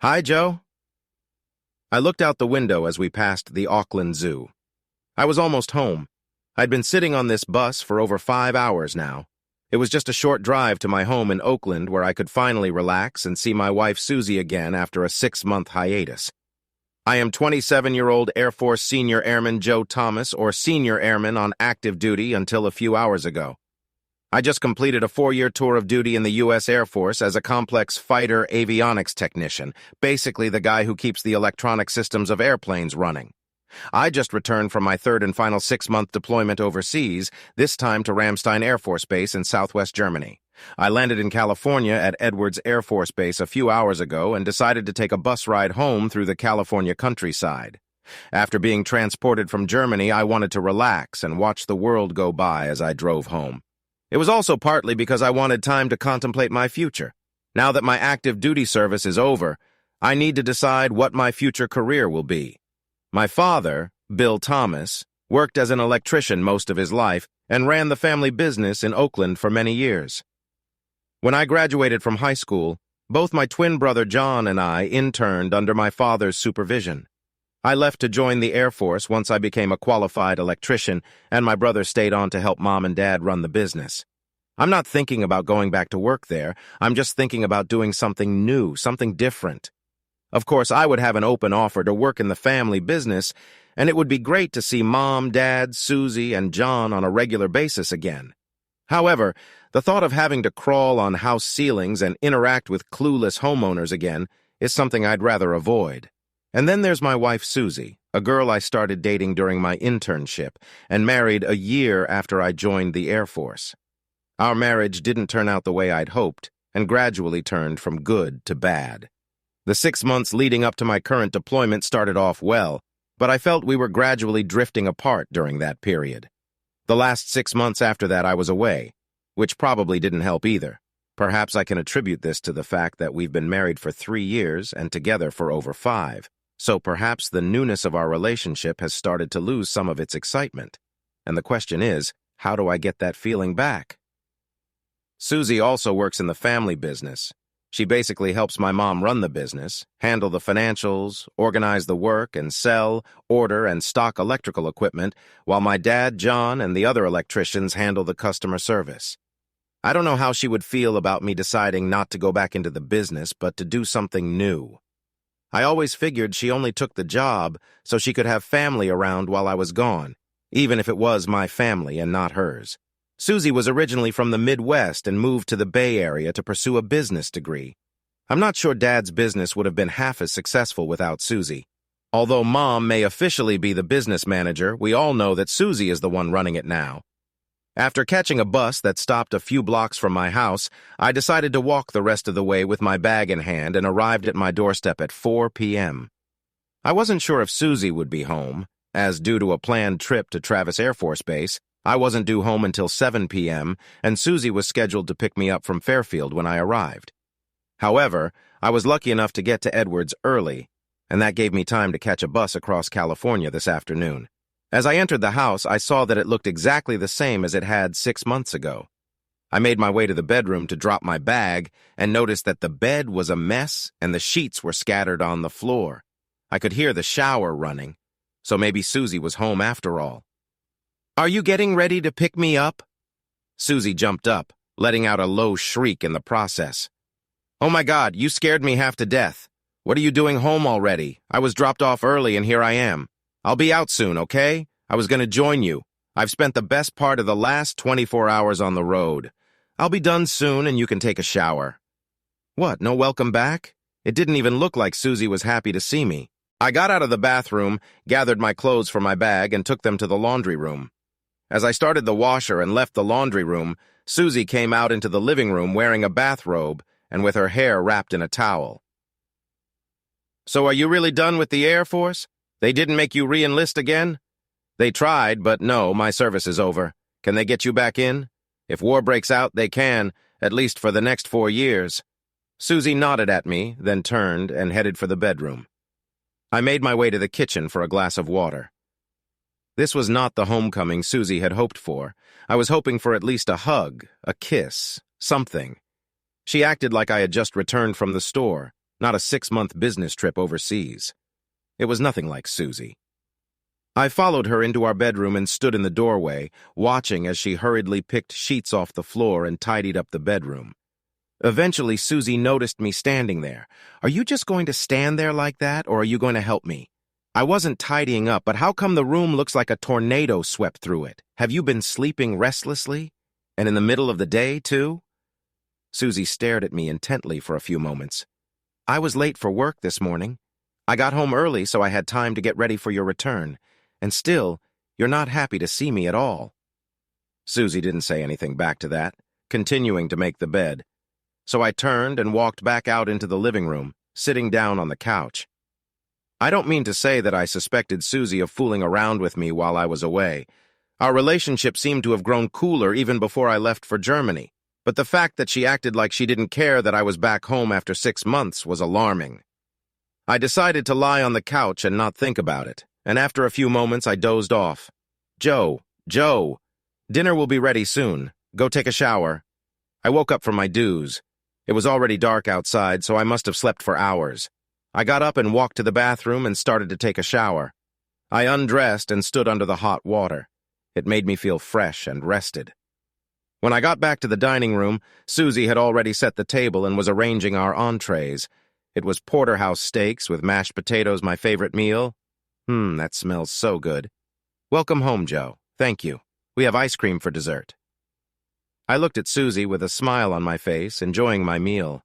Hi, Joe. I looked out the window as we passed the Auckland Zoo. I was almost home. I'd been sitting on this bus for over 5 hours now. It was just a short drive to my home in Oakland where I could finally relax and see my wife Susie again after a 6-month hiatus. I am 27-year-old Air Force Senior Airman Joe Thomas, or Senior Airman on active duty until a few hours ago. I just completed a 4-year tour of duty in the U.S. Air Force as a complex fighter avionics technician, basically the guy who keeps the electronic systems of airplanes running. I just returned from my third and final 6-month deployment overseas, this time to Ramstein Air Force Base in southwest Germany. I landed in California at Edwards Air Force Base a few hours ago and decided to take a bus ride home through the California countryside. After being transported from Germany, I wanted to relax and watch the world go by as I drove home. It was also partly because I wanted time to contemplate my future. Now that my active duty service is over, I need to decide what my future career will be. My father, Bill Thomas, worked as an electrician most of his life and ran the family business in Oakland for many years. When I graduated from high school, both my twin brother John and I interned under my father's supervision. I left to join the Air Force once I became a qualified electrician, and my brother stayed on to help Mom and Dad run the business. I'm not thinking about going back to work there. I'm just thinking about doing something new, something different. Of course, I would have an open offer to work in the family business, and it would be great to see Mom, Dad, Susie, and John on a regular basis again. However, the thought of having to crawl on house ceilings and interact with clueless homeowners again is something I'd rather avoid. And then there's my wife, Susie, a girl I started dating during my internship and married a year after I joined the Air Force. Our marriage didn't turn out the way I'd hoped and gradually turned from good to bad. The 6 months leading up to my current deployment started off well, but I felt we were gradually drifting apart during that period. The last 6 months after that I was away, which probably didn't help either. Perhaps I can attribute this to the fact that we've been married for 3 years and together for over 5. So perhaps the newness of our relationship has started to lose some of its excitement. And the question is, how do I get that feeling back? Susie also works in the family business. She basically helps my mom run the business, handle the financials, organize the work, and sell, order, and stock electrical equipment, while my dad, John, and the other electricians handle the customer service. I don't know how she would feel about me deciding not to go back into the business, but to do something new. I always figured she only took the job so she could have family around while I was gone, even if it was my family and not hers. Susie was originally from the Midwest and moved to the Bay Area to pursue a business degree. I'm not sure Dad's business would have been half as successful without Susie. Although Mom may officially be the business manager, we all know that Susie is the one running it now. After catching a bus that stopped a few blocks from my house, I decided to walk the rest of the way with my bag in hand and arrived at my doorstep at 4 p.m. I wasn't sure if Susie would be home, as due to a planned trip to Travis Air Force Base, I wasn't due home until 7 p.m., and Susie was scheduled to pick me up from Fairfield when I arrived. However, I was lucky enough to get to Edwards early, and that gave me time to catch a bus across California this afternoon. As I entered the house, I saw that it looked exactly the same as it had 6 months ago. I made my way to the bedroom to drop my bag and noticed that the bed was a mess and the sheets were scattered on the floor. I could hear the shower running, so maybe Susie was home after all. "Are you getting ready to pick me up?" Susie jumped up, letting out a low shriek in the process. "Oh my God, you scared me half to death. What are you doing home already? I was dropped off early and here I am. I'll be out soon, okay? I was going to join you. I've spent the best part of the last 24 hours on the road. I'll be done soon and you can take a shower." What, no welcome back? It didn't even look like Susie was happy to see me. I got out of the bathroom, gathered my clothes from my bag, and took them to the laundry room. As I started the washer and left the laundry room, Susie came out into the living room wearing a bathrobe and with her hair wrapped in a towel. "So are you really done with the Air Force? They didn't make you re-enlist again?" "They tried, but no, my service is over. Can they get you back in? If war breaks out, they can, at least for the next 4 years. Susie nodded at me, then turned and headed for the bedroom. I made my way to the kitchen for a glass of water. This was not the homecoming Susie had hoped for. I was hoping for at least a hug, a kiss, something. She acted like I had just returned from the store, not a 6-month business trip overseas. It was nothing like Susie. I followed her into our bedroom and stood in the doorway, watching as she hurriedly picked sheets off the floor and tidied up the bedroom. Eventually, Susie noticed me standing there. "Are you just going to stand there like that, or are you going to help me?" "I wasn't tidying up, but how come the room looks like a tornado swept through it? Have you been sleeping restlessly? And in the middle of the day, too?" Susie stared at me intently for a few moments. "I was late for work this morning. I got home early so I had time to get ready for your return. And still, you're not happy to see me at all." Susie didn't say anything back to that, continuing to make the bed. So I turned and walked back out into the living room, sitting down on the couch. I don't mean to say that I suspected Susie of fooling around with me while I was away. Our relationship seemed to have grown cooler even before I left for Germany, but the fact that she acted like she didn't care that I was back home after 6 months was alarming. I decided to lie on the couch and not think about it, and after a few moments I dozed off. Joe, dinner will be ready soon. Go take a shower." I woke up from my doze. It was already dark outside, so I must have slept for hours. I got up and walked to the bathroom and started to take a shower. I undressed and stood under the hot water. It made me feel fresh and rested. When I got back to the dining room, Susie had already set the table and was arranging our entrees. It was porterhouse steaks with mashed potatoes, my favorite meal. That smells so good. "Welcome home, Joe. Thank you. We have ice cream for dessert." I looked at Susie with a smile on my face, enjoying my meal.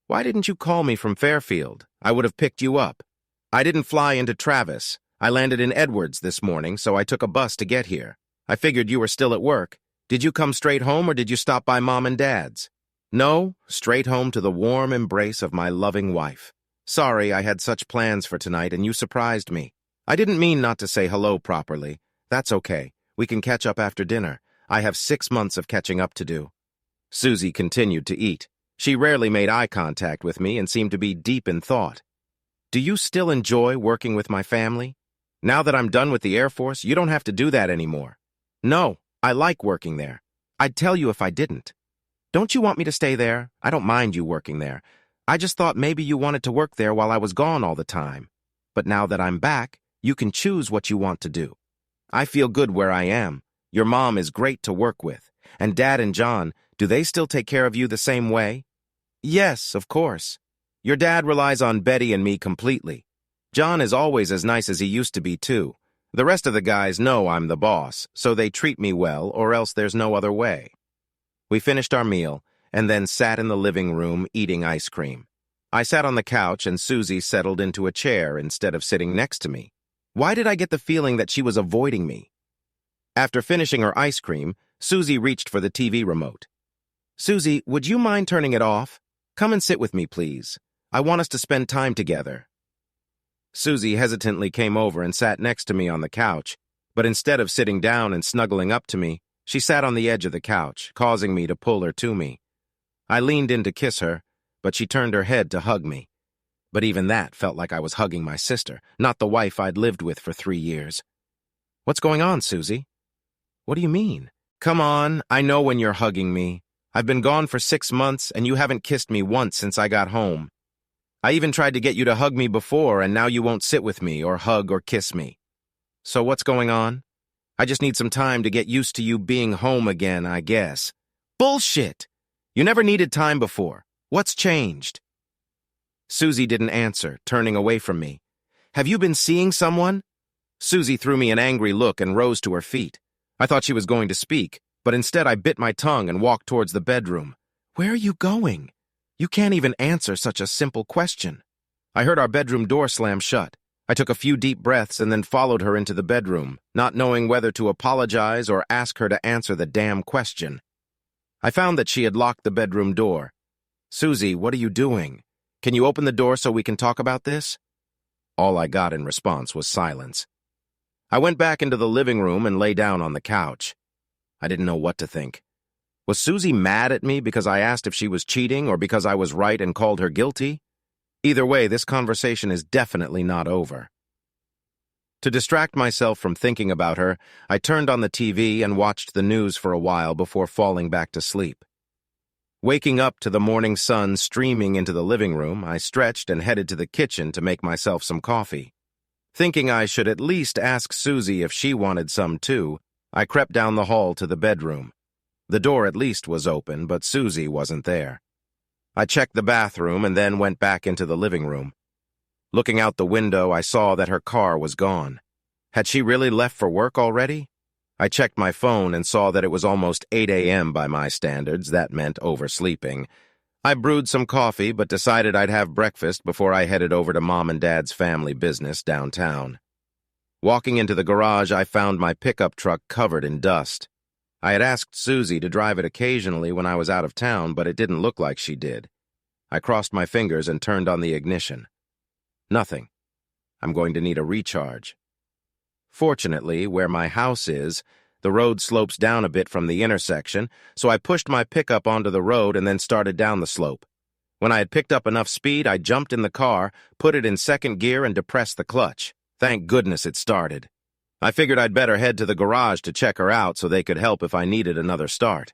"Why didn't you call me from Fairfield? I would have picked you up." "I didn't fly into Travis. I landed in Edwards this morning, so I took a bus to get here. I figured you were still at work. Did you come straight home or did you stop by Mom and Dad's?" "No, straight home to the warm embrace of my loving wife. Sorry, I had such plans for tonight and you surprised me. I didn't mean not to say hello properly. That's okay. We can catch up after dinner. I have 6 months of catching up to do." Susie continued to eat. She rarely made eye contact with me and seemed to be deep in thought. "Do you still enjoy working with my family? Now that I'm done with the Air Force, you don't have to do that anymore." "No, I like working there. I'd tell you if I didn't." "Don't you want me to stay there? I don't mind you working there. I just thought maybe you wanted to work there while I was gone all the time. But now that I'm back, you can choose what you want to do. I feel good where I am. Your mom is great to work with. And Dad and John, do they still take care of you the same way?" "Yes, of course. Your dad relies on Betty and me completely. John is always as nice as he used to be, too. The rest of the guys know I'm the boss, so they treat me well, or else there's no other way." We finished our meal, and then sat in the living room eating ice cream. I sat on the couch and Susie settled into a chair instead of sitting next to me. Why did I get the feeling that she was avoiding me? After finishing her ice cream, Susie reached for the TV remote. "Susie, would you mind turning it off? Come and sit with me, please. I want us to spend time together." Susie hesitantly came over and sat next to me on the couch, but instead of sitting down and snuggling up to me, she sat on the edge of the couch, causing me to pull her to me. I leaned in to kiss her, but she turned her head to hug me. But even that felt like I was hugging my sister, not the wife I'd lived with for 3 years. "What's going on, Susie?" "What do you mean?" "Come on, I know when you're hugging me. I've been gone for 6 months, and you haven't kissed me once since I got home. I even tried to get you to hug me before, and now you won't sit with me or hug or kiss me. So what's going on? I just need some time to get used to you being home again, I guess." "Bullshit! You never needed time before. What's changed?" Susie didn't answer, turning away from me. "Have you been seeing someone?" Susie threw me an angry look and rose to her feet. I thought she was going to speak, but instead I bit my tongue and walked towards the bedroom. "Where are you going? You can't even answer such a simple question." I heard our bedroom door slam shut. I took a few deep breaths and then followed her into the bedroom, not knowing whether to apologize or ask her to answer the damn question. I found that she had locked the bedroom door. "Susie, what are you doing? Can you open the door so we can talk about this?" All I got in response was silence. I went back into the living room and lay down on the couch. I didn't know what to think. Was Susie mad at me because I asked if she was cheating or because I was right and called her guilty? Either way, this conversation is definitely not over. To distract myself from thinking about her, I turned on the TV and watched the news for a while before falling back to sleep. Waking up to the morning sun streaming into the living room, I stretched and headed to the kitchen to make myself some coffee. Thinking I should at least ask Susie if she wanted some too, I crept down the hall to the bedroom. The door at least was open, but Susie wasn't there. I checked the bathroom and then went back into the living room. Looking out the window, I saw that her car was gone. Had she really left for work already? I checked my phone and saw that it was almost 8 a.m. by my standards. That meant oversleeping. I brewed some coffee, but decided I'd have breakfast before I headed over to Mom and Dad's family business downtown. Walking into the garage, I found my pickup truck covered in dust. I had asked Susie to drive it occasionally when I was out of town, but it didn't look like she did. I crossed my fingers and turned on the ignition. Nothing. I'm going to need a recharge. Fortunately, where my house is, the road slopes down a bit from the intersection, so I pushed my pickup onto the road and then started down the slope. When I had picked up enough speed, I jumped in the car, put it in second gear, and depressed the clutch. Thank goodness it started. I figured I'd better head to the garage to check her out so they could help if I needed another start.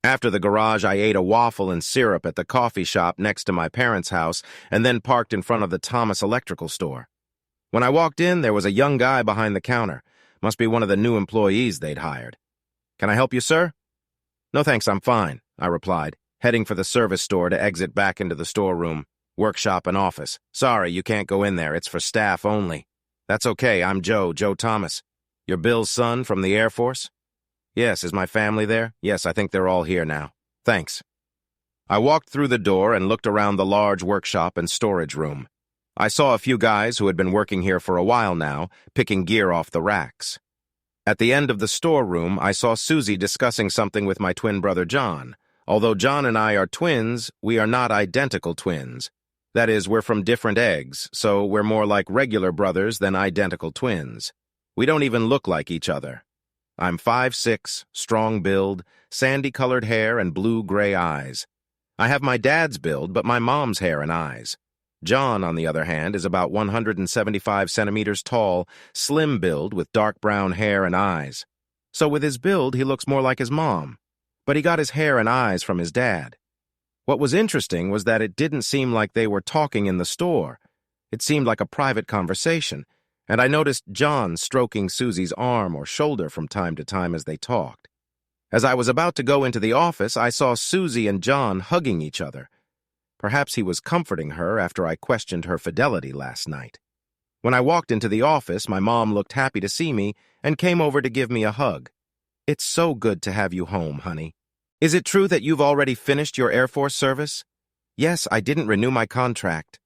After the garage, I ate a waffle and syrup at the coffee shop next to my parents' house and then parked in front of the Thomas Electrical store. When I walked in, there was a young guy behind the counter. Must be one of the new employees they'd hired. "Can I help you, sir?" "No thanks, I'm fine," I replied, heading for the service store to exit back into the storeroom, workshop, and office. "Sorry, you can't go in there. It's for staff only." "That's okay. I'm Joe Thomas. You're Bill's son from the Air Force?" "Yes, is my family there?" "Yes, I think they're all here now. Thanks." I walked through the door and looked around the large workshop and storage room. I saw a few guys who had been working here for a while now, picking gear off the racks. At the end of the storeroom, I saw Susie discussing something with my twin brother John. Although John and I are twins, we are not identical twins. That is, we're from different eggs, so we're more like regular brothers than identical twins. We don't even look like each other. I'm 5'6", strong build, sandy-colored hair, and blue-gray eyes. I have my dad's build, but my mom's hair and eyes. John, on the other hand, is about 175 centimeters tall, slim build with dark brown hair and eyes. So with his build, he looks more like his mom. But he got his hair and eyes from his dad. What was interesting was that it didn't seem like they were talking in the store. It seemed like a private conversation, and I noticed John stroking Susie's arm or shoulder from time to time as they talked. As I was about to go into the office, I saw Susie and John hugging each other. Perhaps he was comforting her after I questioned her fidelity last night. When I walked into the office, my mom looked happy to see me and came over to give me a hug. "It's so good to have you home, honey. Is it true that you've already finished your Air Force service?" "Yes, I didn't renew my contract."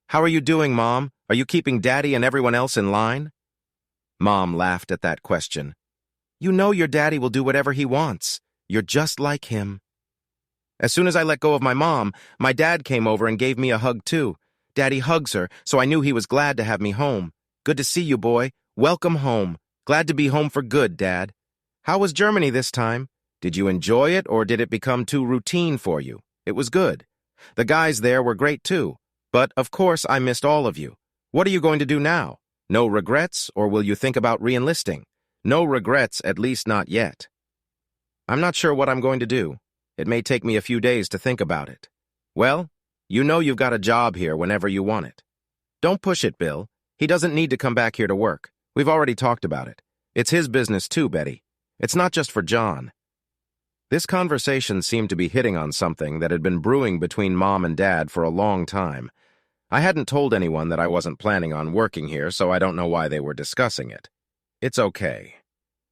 "How are you doing, Mom? Are you keeping Daddy and everyone else in line?" Mom laughed at that question. "You know your daddy will do whatever he wants. You're just like him." As soon as I let go of my mom, my dad came over and gave me a hug too. Daddy hugs her, so I knew he was glad to have me home. "Good to see you, boy. Welcome home. Glad to be home for good, Dad." "How was Germany this time? Did you enjoy it, or did it become too routine for you?" "It was good. The guys there were great too. But, of course, I missed all of you. What are you going to do now? No regrets, or will you think about re-enlisting?" "No regrets, at least not yet." "I'm not sure what I'm going to do. It may take me a few days to think about it." "Well, you know you've got a job here whenever you want it." "Don't push it, Bill. He doesn't need to come back here to work. We've already talked about it. It's his business too, Betty. It's not just for John." This conversation seemed to be hitting on something that had been brewing between Mom and Dad for a long time. I hadn't told anyone that I wasn't planning on working here, so I don't know why they were discussing it. It's okay.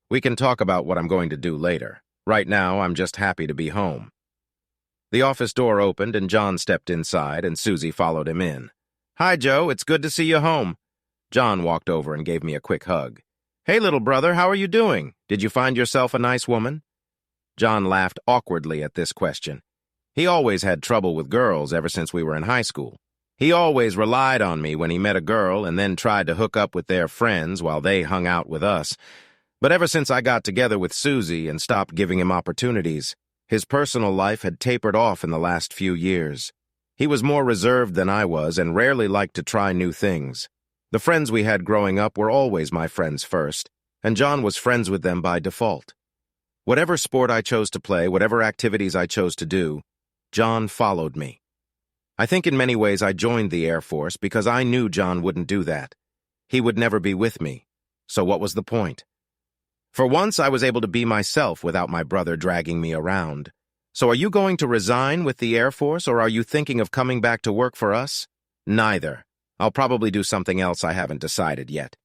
We can talk about what I'm going to do later. Right now, I'm just happy to be home. The office door opened and John stepped inside and Susie followed him in. "Hi, Joe. It's good to see you home." John walked over and gave me a quick hug. "Hey, little brother, how are you doing? Did you find yourself a nice woman?" John laughed awkwardly at this question. He always had trouble with girls ever since we were in high school. He always relied on me when he met a girl and then tried to hook up with their friends while they hung out with us. But ever since I got together with Susie and stopped giving him opportunities, his personal life had tapered off in the last few years. He was more reserved than I was and rarely liked to try new things. The friends we had growing up were always my friends first, and John was friends with them by default. Whatever sport I chose to play, whatever activities I chose to do, John followed me. I think in many ways I joined the Air Force because I knew John wouldn't do that. He would never be with me. So what was the point? For once, I was able to be myself without my brother dragging me around. So are you going to resign with the Air Force, or are you thinking of coming back to work for us? Neither. I'll probably do something else I haven't decided yet.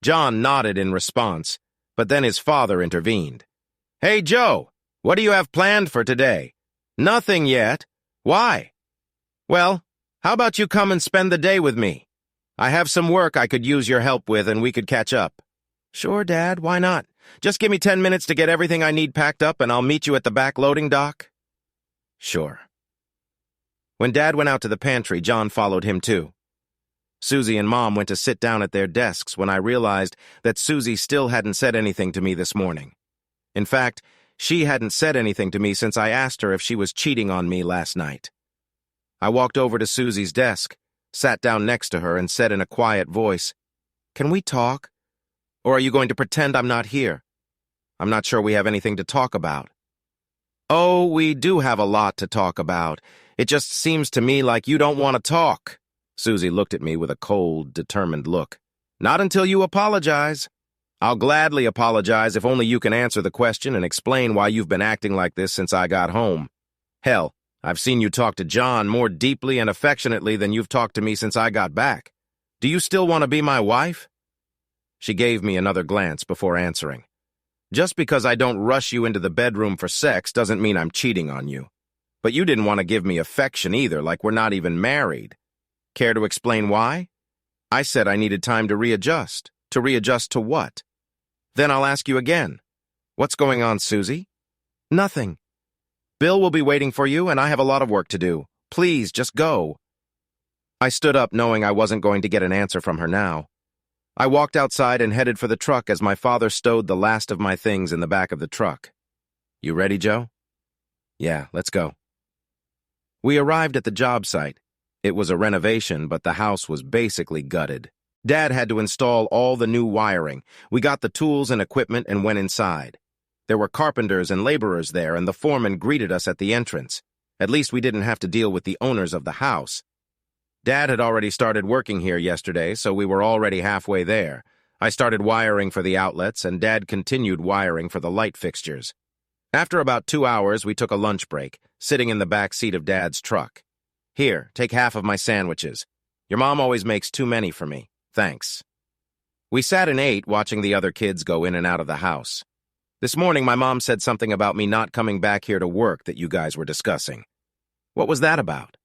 John nodded in response, but then his father intervened. Hey, Joe, what do you have planned for today? Nothing yet. Why? Well, how about you come and spend the day with me? I have some work I could use your help with and we could catch up. Sure, Dad, why not? Just give me 10 minutes to get everything I need packed up and I'll meet you at the back loading dock. Sure. When Dad went out to the pantry, John followed him too. Susie and Mom went to sit down at their desks when I realized that Susie still hadn't said anything to me this morning. In fact, she hadn't said anything to me since I asked her if she was cheating on me last night. I walked over to Susie's desk, sat down next to her, and said in a quiet voice, Can we talk? Or are you going to pretend I'm not here? I'm not sure we have anything to talk about. Oh, we do have a lot to talk about. It just seems to me like you don't want to talk. Susie looked at me with a cold, determined look. Not until you apologize. I'll gladly apologize if only you can answer the question and explain why you've been acting like this since I got home. Hell, I've seen you talk to John more deeply and affectionately than you've talked to me since I got back. Do you still want to be my wife? She gave me another glance before answering. Just because I don't rush you into the bedroom for sex doesn't mean I'm cheating on you. But you didn't want to give me affection either, like we're not even married. Care to explain why? I said I needed time to readjust. To readjust to what? Then I'll ask you again. What's going on, Susie? Nothing. Bill will be waiting for you, and I have a lot of work to do. Please, just go. I stood up knowing I wasn't going to get an answer from her now. I walked outside and headed for the truck as my father stowed the last of my things in the back of the truck. You ready, Joe? Yeah, let's go. We arrived at the job site. It was a renovation, but the house was basically gutted. Dad had to install all the new wiring. We got the tools and equipment and went inside. There were carpenters and laborers there, and the foreman greeted us at the entrance. At least we didn't have to deal with the owners of the house. Dad had already started working here yesterday, so we were already halfway there. I started wiring for the outlets, and Dad continued wiring for the light fixtures. After about 2 hours, we took a lunch break, sitting in the back seat of Dad's truck. Here, take half of my sandwiches. Your mom always makes too many for me. Thanks. We sat and ate, watching the other kids go in and out of the house. This morning, my mom said something about me not coming back here to work that you guys were discussing. What was that about?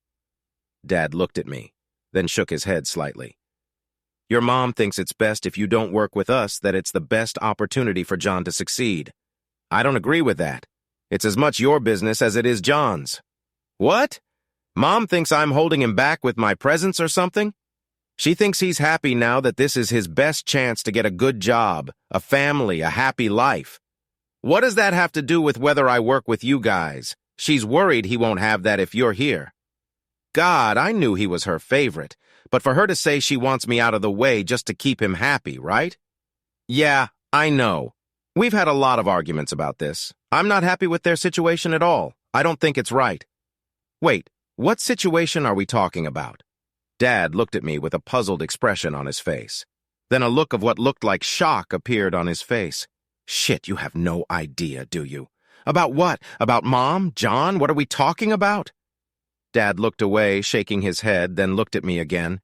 Dad looked at me, then shook his head slightly. Your mom thinks it's best if you don't work with us, that it's the best opportunity for John to succeed. I don't agree with that. It's as much your business as it is John's. What? Mom thinks I'm holding him back with my presence or something? She thinks he's happy now that this is his best chance to get a good job, a family, a happy life. What does that have to do with whether I work with you guys? She's worried he won't have that if you're here. God, I knew he was her favorite, but for her to say she wants me out of the way just to keep him happy, right? Yeah, I know. We've had a lot of arguments about this. I'm not happy with their situation at all. I don't think it's right. Wait, what situation are we talking about? Dad looked at me with a puzzled expression on his face. Then a look of what looked like shock appeared on his face. Shit, you have no idea, do you? About what? About Mom? John? What are we talking about? Dad looked away, shaking his head, then looked at me again.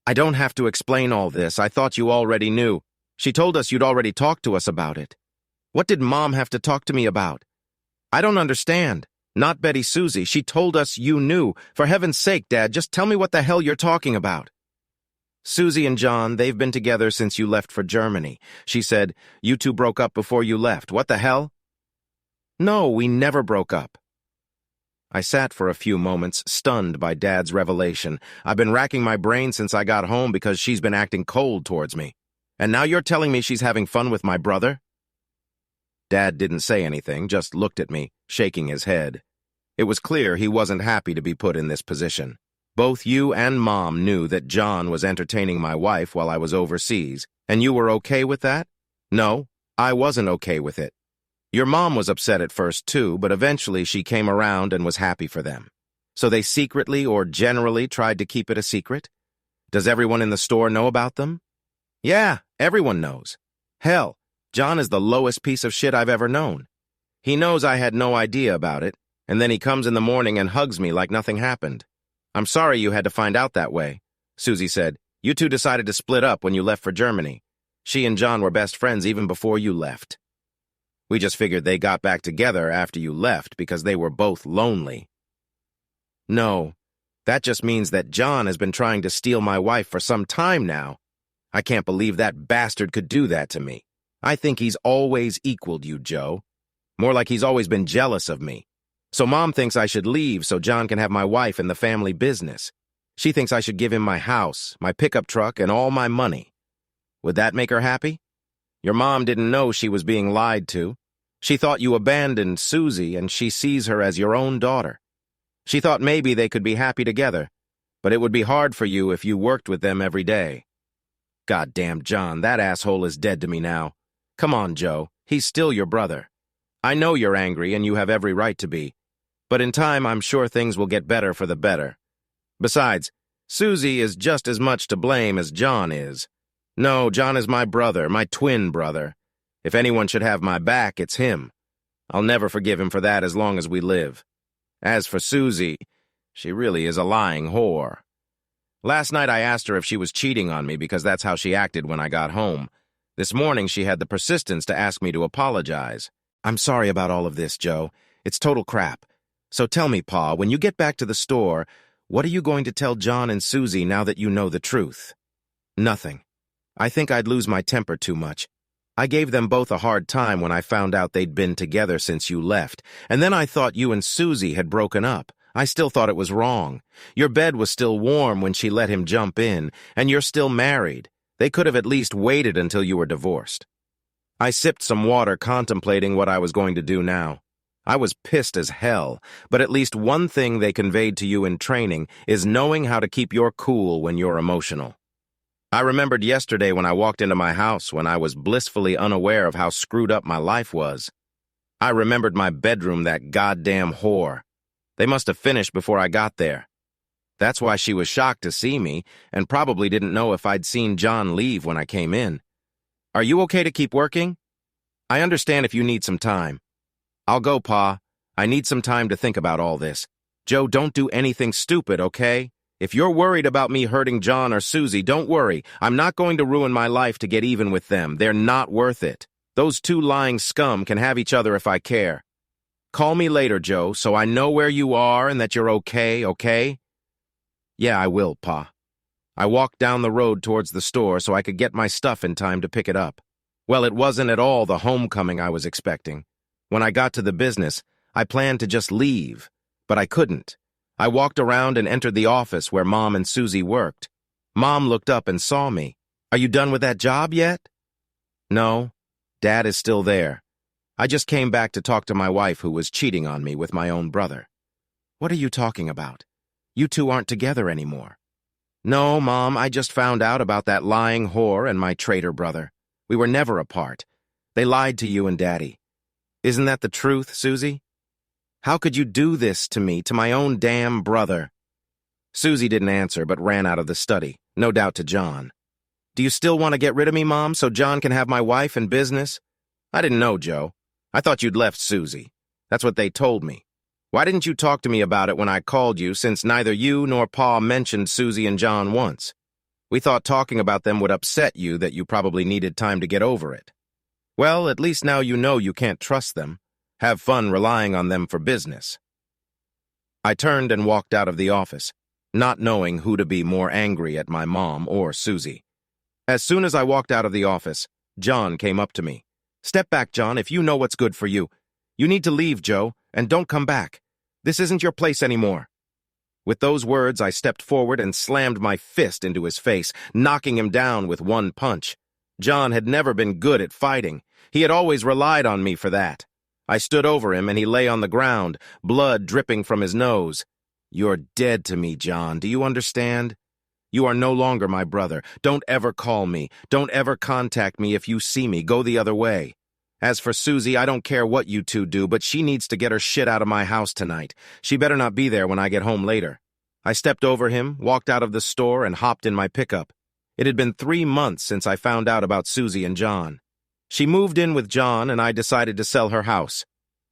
I don't have to explain all this. I thought you already knew. She told us you'd already talked to us about it. What did Mom have to talk to me about? I don't understand. Not Betty Susie. She told us you knew. For heaven's sake, Dad, just tell me what the hell you're talking about. Susie and John, they've been together since you left for Germany. She said, you two broke up before you left. What the hell? No, we never broke up. I sat for a few moments, stunned by Dad's revelation. I've been racking my brain since I got home because she's been acting cold towards me. And now you're telling me she's having fun with my brother? Dad didn't say anything, just looked at me, shaking his head. It was clear he wasn't happy to be put in this position. Both you and Mom knew that John was entertaining my wife while I was overseas, and you were okay with that? No, I wasn't okay with it. Your mom was upset at first too, but eventually she came around and was happy for them. So they secretly or generally tried to keep it a secret? Does everyone in the store know about them? Yeah, everyone knows. Hell, John is the lowest piece of shit I've ever known. He knows I had no idea about it, and then he comes in the morning and hugs me like nothing happened. I'm sorry you had to find out that way, Susie said. You two decided to split up when you left for Germany. She and John were best friends even before you left. We just figured they got back together after you left because they were both lonely. No, that just means that John has been trying to steal my wife for some time now. I can't believe that bastard could do that to me. I think he's always equaled you, Joe. More like he's always been jealous of me. So Mom thinks I should leave so John can have my wife and the family business. She thinks I should give him my house, my pickup truck, and all my money. Would that make her happy? Your mom didn't know she was being lied to. She thought you abandoned Susie, and she sees her as your own daughter. She thought maybe they could be happy together, but it would be hard for you if you worked with them every day. Goddamn John, that asshole is dead to me now. Come on, Joe, he's still your brother. I know you're angry and you have every right to be, but in time I'm sure things will get better for the better. Besides, Susie is just as much to blame as John is. No, John is my brother, my twin brother. If anyone should have my back, it's him. I'll never forgive him for that as long as we live. As for Susie, she really is a lying whore. Last night I asked her if she was cheating on me because that's how she acted when I got home. This morning she had the persistence to ask me to apologize. I'm sorry about all of this, Joe. It's total crap. So tell me, Pa, when you get back to the store, what are you going to tell John and Susie now that you know the truth? Nothing. I think I'd lose my temper too much. I gave them both a hard time when I found out they'd been together since you left, and then I thought you and Susie had broken up. I still thought it was wrong. Your bed was still warm when she let him jump in, and you're still married. They could have at least waited until you were divorced. I sipped some water contemplating what I was going to do now. I was pissed as hell, but at least one thing they conveyed to you in training is knowing how to keep your cool when you're emotional. I remembered yesterday when I walked into my house when I was blissfully unaware of how screwed up my life was. I remembered my bedroom, that goddamn whore. They must have finished before I got there. That's why she was shocked to see me and probably didn't know if I'd seen John leave when I came in. Are you okay to keep working? I understand if you need some time. I'll go, Pa. I need some time to think about all this. Joe, don't do anything stupid, okay? If you're worried about me hurting John or Susie, don't worry. I'm not going to ruin my life to get even with them. They're not worth it. Those two lying scum can have each other if I care. Call me later, Joe, so I know where you are and that you're okay, okay? Yeah, I will, Pa. I walked down the road towards the store so I could get my stuff in time to pick it up. Well, it wasn't at all the homecoming I was expecting. When I got to the business, I planned to just leave, but I couldn't. I walked around and entered the office where Mom and Susie worked. Mom looked up and saw me. Are you done with that job yet? No, Dad is still there. I just came back to talk to my wife who was cheating on me with my own brother. What are you talking about? You two aren't together anymore. No, Mom, I just found out about that lying whore and my traitor brother. We were never apart. They lied to you and Daddy. Isn't that the truth, Susie? How could you do this to me, to my own damn brother? Susie didn't answer, but ran out of the study, no doubt to John. Do you still want to get rid of me, Mom, so John can have my wife and business? I didn't know, Joe. I thought you'd left Susie. That's what they told me. Why didn't you talk to me about it when I called you, since neither you nor Pa mentioned Susie and John once? We thought talking about them would upset you, that you probably needed time to get over it. Well, at least now you know you can't trust them. Have fun relying on them for business. I turned and walked out of the office, not knowing who to be more angry at, my mom or Susie. As soon as I walked out of the office, John came up to me. Step back, John, if you know what's good for you. You need to leave, Joe, and don't come back. This isn't your place anymore. With those words, I stepped forward and slammed my fist into his face, knocking him down with one punch. John had never been good at fighting. He had always relied on me for that. I stood over him and he lay on the ground, blood dripping from his nose. You're dead to me, John. Do you understand? You are no longer my brother. Don't ever call me. Don't ever contact me if you see me. Go the other way. As for Susie, I don't care what you two do, but she needs to get her shit out of my house tonight. She better not be there when I get home later. I stepped over him, walked out of the store, and hopped in my pickup. It had been 3 months since I found out about Susie and John. She moved in with John, and I decided to sell her house.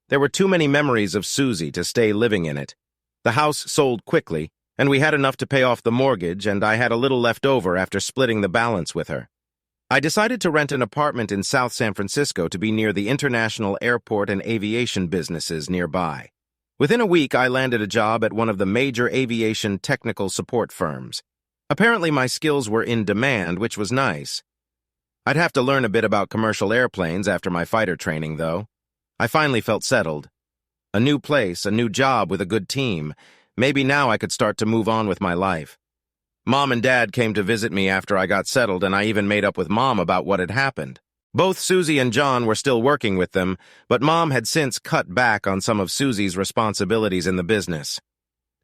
There were too many memories of Susie to stay living in it. The house sold quickly, and we had enough to pay off the mortgage, and I had a little left over after splitting the balance with her. I decided to rent an apartment in South San Francisco to be near the international airport and aviation businesses nearby. Within a week, I landed a job at one of the major aviation technical support firms. Apparently, my skills were in demand, which was nice. I'd have to learn a bit about commercial airplanes after my fighter training, though. I finally felt settled. A new place, a new job with a good team. Maybe now I could start to move on with my life. Mom and Dad came to visit me after I got settled, and I even made up with Mom about what had happened. Both Susie and John were still working with them, but Mom had since cut back on some of Susie's responsibilities in the business.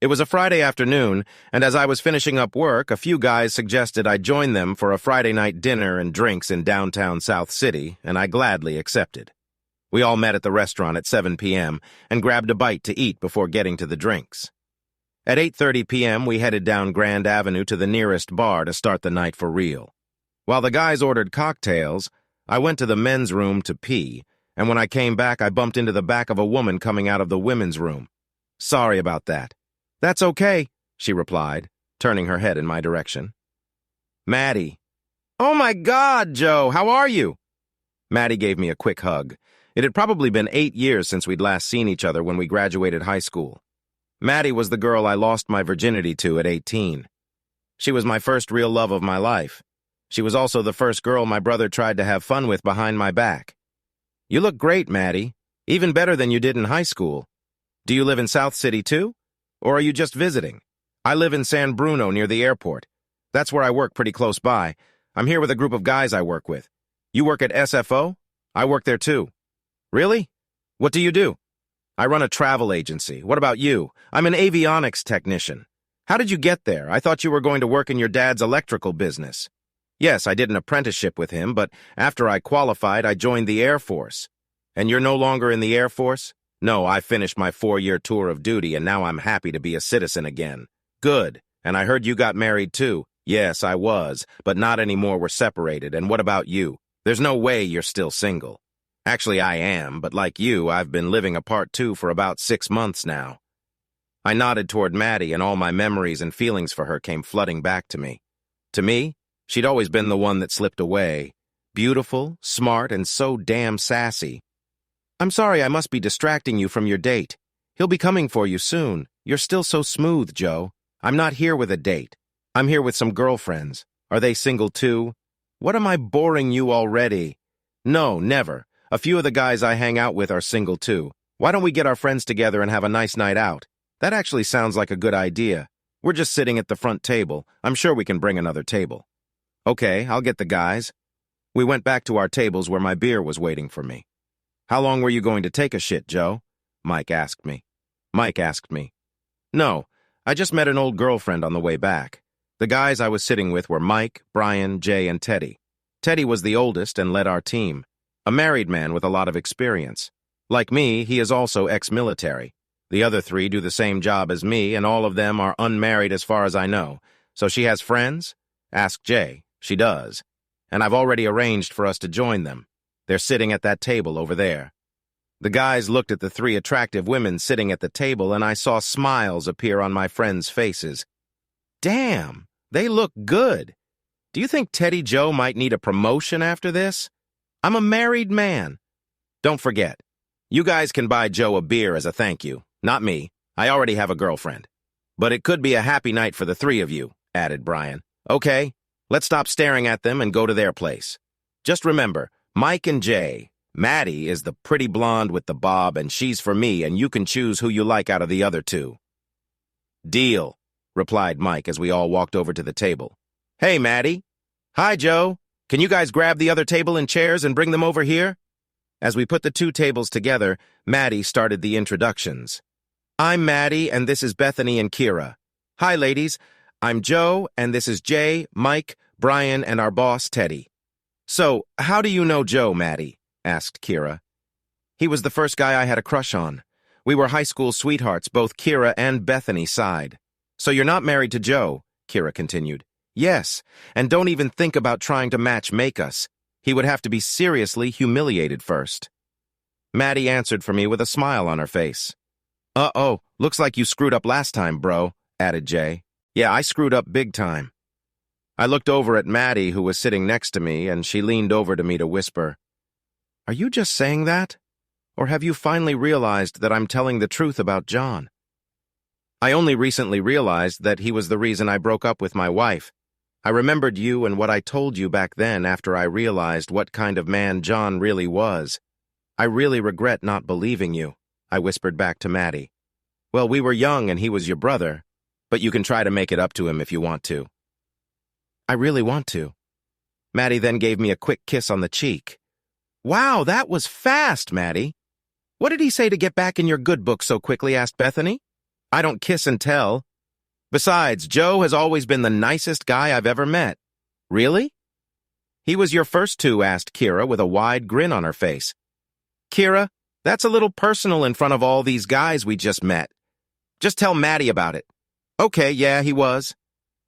It was a Friday afternoon, and as I was finishing up work, a few guys suggested I join them for a Friday night dinner and drinks in downtown South City, and I gladly accepted. We all met at the restaurant at 7 p.m. and grabbed a bite to eat before getting to the drinks. At 8:30 p.m., we headed down Grand Avenue to the nearest bar to start the night for real. While the guys ordered cocktails, I went to the men's room to pee, and when I came back, I bumped into the back of a woman coming out of the women's room. "Sorry about that." "That's okay," she replied, turning her head in my direction. "Maddie." "Oh my God, Joe, how are you?" Maddie gave me a quick hug. It had probably been 8 years since we'd last seen each other when we graduated high school. Maddie was the girl I lost my virginity to at 18. She was my first real love of my life. She was also the first girl my brother tried to have fun with behind my back. "You look great, Maddie. Even better than you did in high school. Do you live in South City too? Or are you just visiting?" "I live in San Bruno near the airport. That's where I work pretty close by. I'm here with a group of guys I work with." "You work at SFO? I work there too." "Really? What do you do?" "I run a travel agency. What about you?" "I'm an avionics technician." "How did you get there? I thought you were going to work in your dad's electrical business." "Yes, I did an apprenticeship with him, but after I qualified, I joined the Air Force." "And you're no longer in the Air Force?" "No, I finished my 4-year tour of duty, and now I'm happy to be a citizen again." "Good. And I heard you got married too." "Yes, I was, but not anymore. We're separated. And what about you? There's no way you're still single." "Actually, I am, but like you, I've been living apart too for about 6 months now." I nodded toward Maddie, and all my memories and feelings for her came flooding back to me. To me, she'd always been the one that slipped away. Beautiful, smart, and so damn sassy. "I'm sorry I must be distracting you from your date. He'll be coming for you soon. You're still so smooth, Joe." "I'm not here with a date. I'm here with some girlfriends. Are they single too?" "What, am I boring you already?" "No, never. A few of the guys I hang out with are single too. Why don't we get our friends together and have a nice night out?" "That actually sounds like a good idea. We're just sitting at the front table. I'm sure we can bring another table." "Okay, I'll get the guys." We went back to our tables where my beer was waiting for me. "How long were you going to take a shit, Joe?" Mike asked me. "No, I just met an old girlfriend on the way back." The guys I was sitting with were Mike, Brian, Jay, and Teddy. Teddy was the oldest and led our team. A married man with a lot of experience. Like me, he is also ex-military. The other 3 do the same job as me, and all of them are unmarried as far as I know. "So she has friends?" Ask Jay. "She does. And I've already arranged for us to join them. They're sitting at that table over there." The guys looked at the 3 attractive women sitting at the table, and I saw smiles appear on my friends' faces. "Damn, they look good. Do you think Teddy Joe might need a promotion after this? I'm a married man." "Don't forget, you guys can buy Joe a beer as a thank you. Not me. I already have a girlfriend. But it could be a happy night for the 3 of you," added Brian. "Okay, let's stop staring at them and go to their place. Just remember, Mike and Jay, Maddie is the pretty blonde with the bob, and she's for me, and you can choose who you like out of the other 2. "Deal," replied Mike as we all walked over to the table. "Hey, Maddie." "Hi, Joe. Can you guys grab the other table and chairs and bring them over here?" As we put the 2 tables together, Maddie started the introductions. "I'm Maddie, and this is Bethany and Kira. Hi, ladies. I'm Joe, and this is Jay, Mike, Brian, and our boss, Teddy." "So, how do you know Joe, Maddie?" asked Kira. He was the first guy I had a crush on. We were high school sweethearts, both Kira and Bethany sighed. So you're not married to Joe, Kira continued. Yes, and don't even think about trying to make us. He would have to be seriously humiliated first. Maddie answered for me with a smile on her face. Uh-oh, looks like you screwed up last time, bro, added Jay. Yeah, I screwed up big time. I looked over at Maddie, who was sitting next to me, and she leaned over to me to whisper, Are you just saying that? Or have you finally realized that I'm telling the truth about John? I only recently realized that he was the reason I broke up with my wife. I remembered you and what I told you back then after I realized what kind of man John really was. I really regret not believing you, I whispered back to Maddie. Well, we were young and he was your brother, but you can try to make it up to him if you want to. I really want to. Maddie then gave me a quick kiss on the cheek. Wow, that was fast, Maddie. What did he say to get back in your good book so quickly, asked Bethany. I don't kiss and tell. Besides, Joe has always been the nicest guy I've ever met. Really? He was your first two, asked Kira with a wide grin on her face. Kira, that's a little personal in front of all these guys we just met. Just tell Maddie about it. Okay, yeah, he was.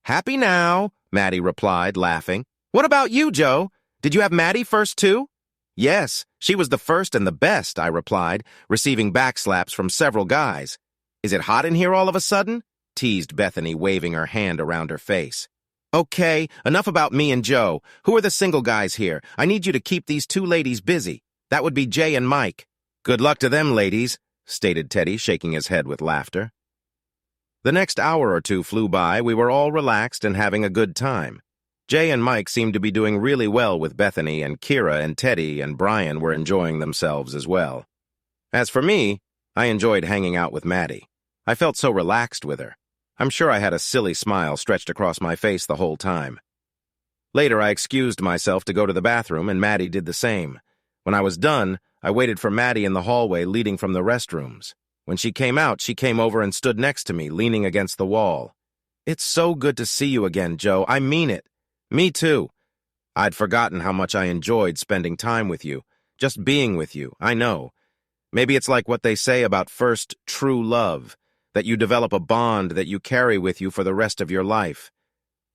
Happy now, Maddie replied, laughing. What about you, Joe? Did you have Maddie first too? Yes, she was the first and the best, I replied, receiving backslaps from several guys. Is it hot in here all of a sudden? Teased Bethany, waving her hand around her face. Okay, enough about me and Joe. Who are the single guys here? I need you to keep these two ladies busy. That would be Jay and Mike. Good luck to them, ladies, stated Teddy, shaking his head with laughter. The next hour or two flew by. We were all relaxed and having a good time. Jay and Mike seemed to be doing really well with Bethany, and Kira and Teddy and Brian were enjoying themselves as well. As for me, I enjoyed hanging out with Maddie. I felt so relaxed with her. I'm sure I had a silly smile stretched across my face the whole time. Later, I excused myself to go to the bathroom, and Maddie did the same. When I was done, I waited for Maddie in the hallway leading from the restrooms. When she came out, she came over and stood next to me, leaning against the wall. It's so good to see you again, Joe. I mean it. Me too. I'd forgotten how much I enjoyed spending time with you, just being with you, I know. Maybe it's like what they say about first true love, that you develop a bond that you carry with you for the rest of your life.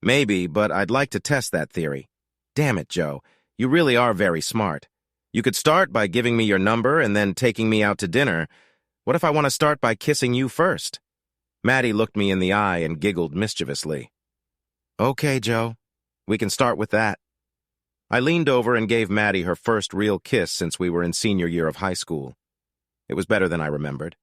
Maybe, but I'd like to test that theory. Damn it, Joe, you really are very smart. You could start by giving me your number and then taking me out to dinner. What if I want to start by kissing you first? Maddie looked me in the eye and giggled mischievously. Okay, Joe. We can start with that. I leaned over and gave Maddie her first real kiss since we were in senior year of high school. It was better than I remembered.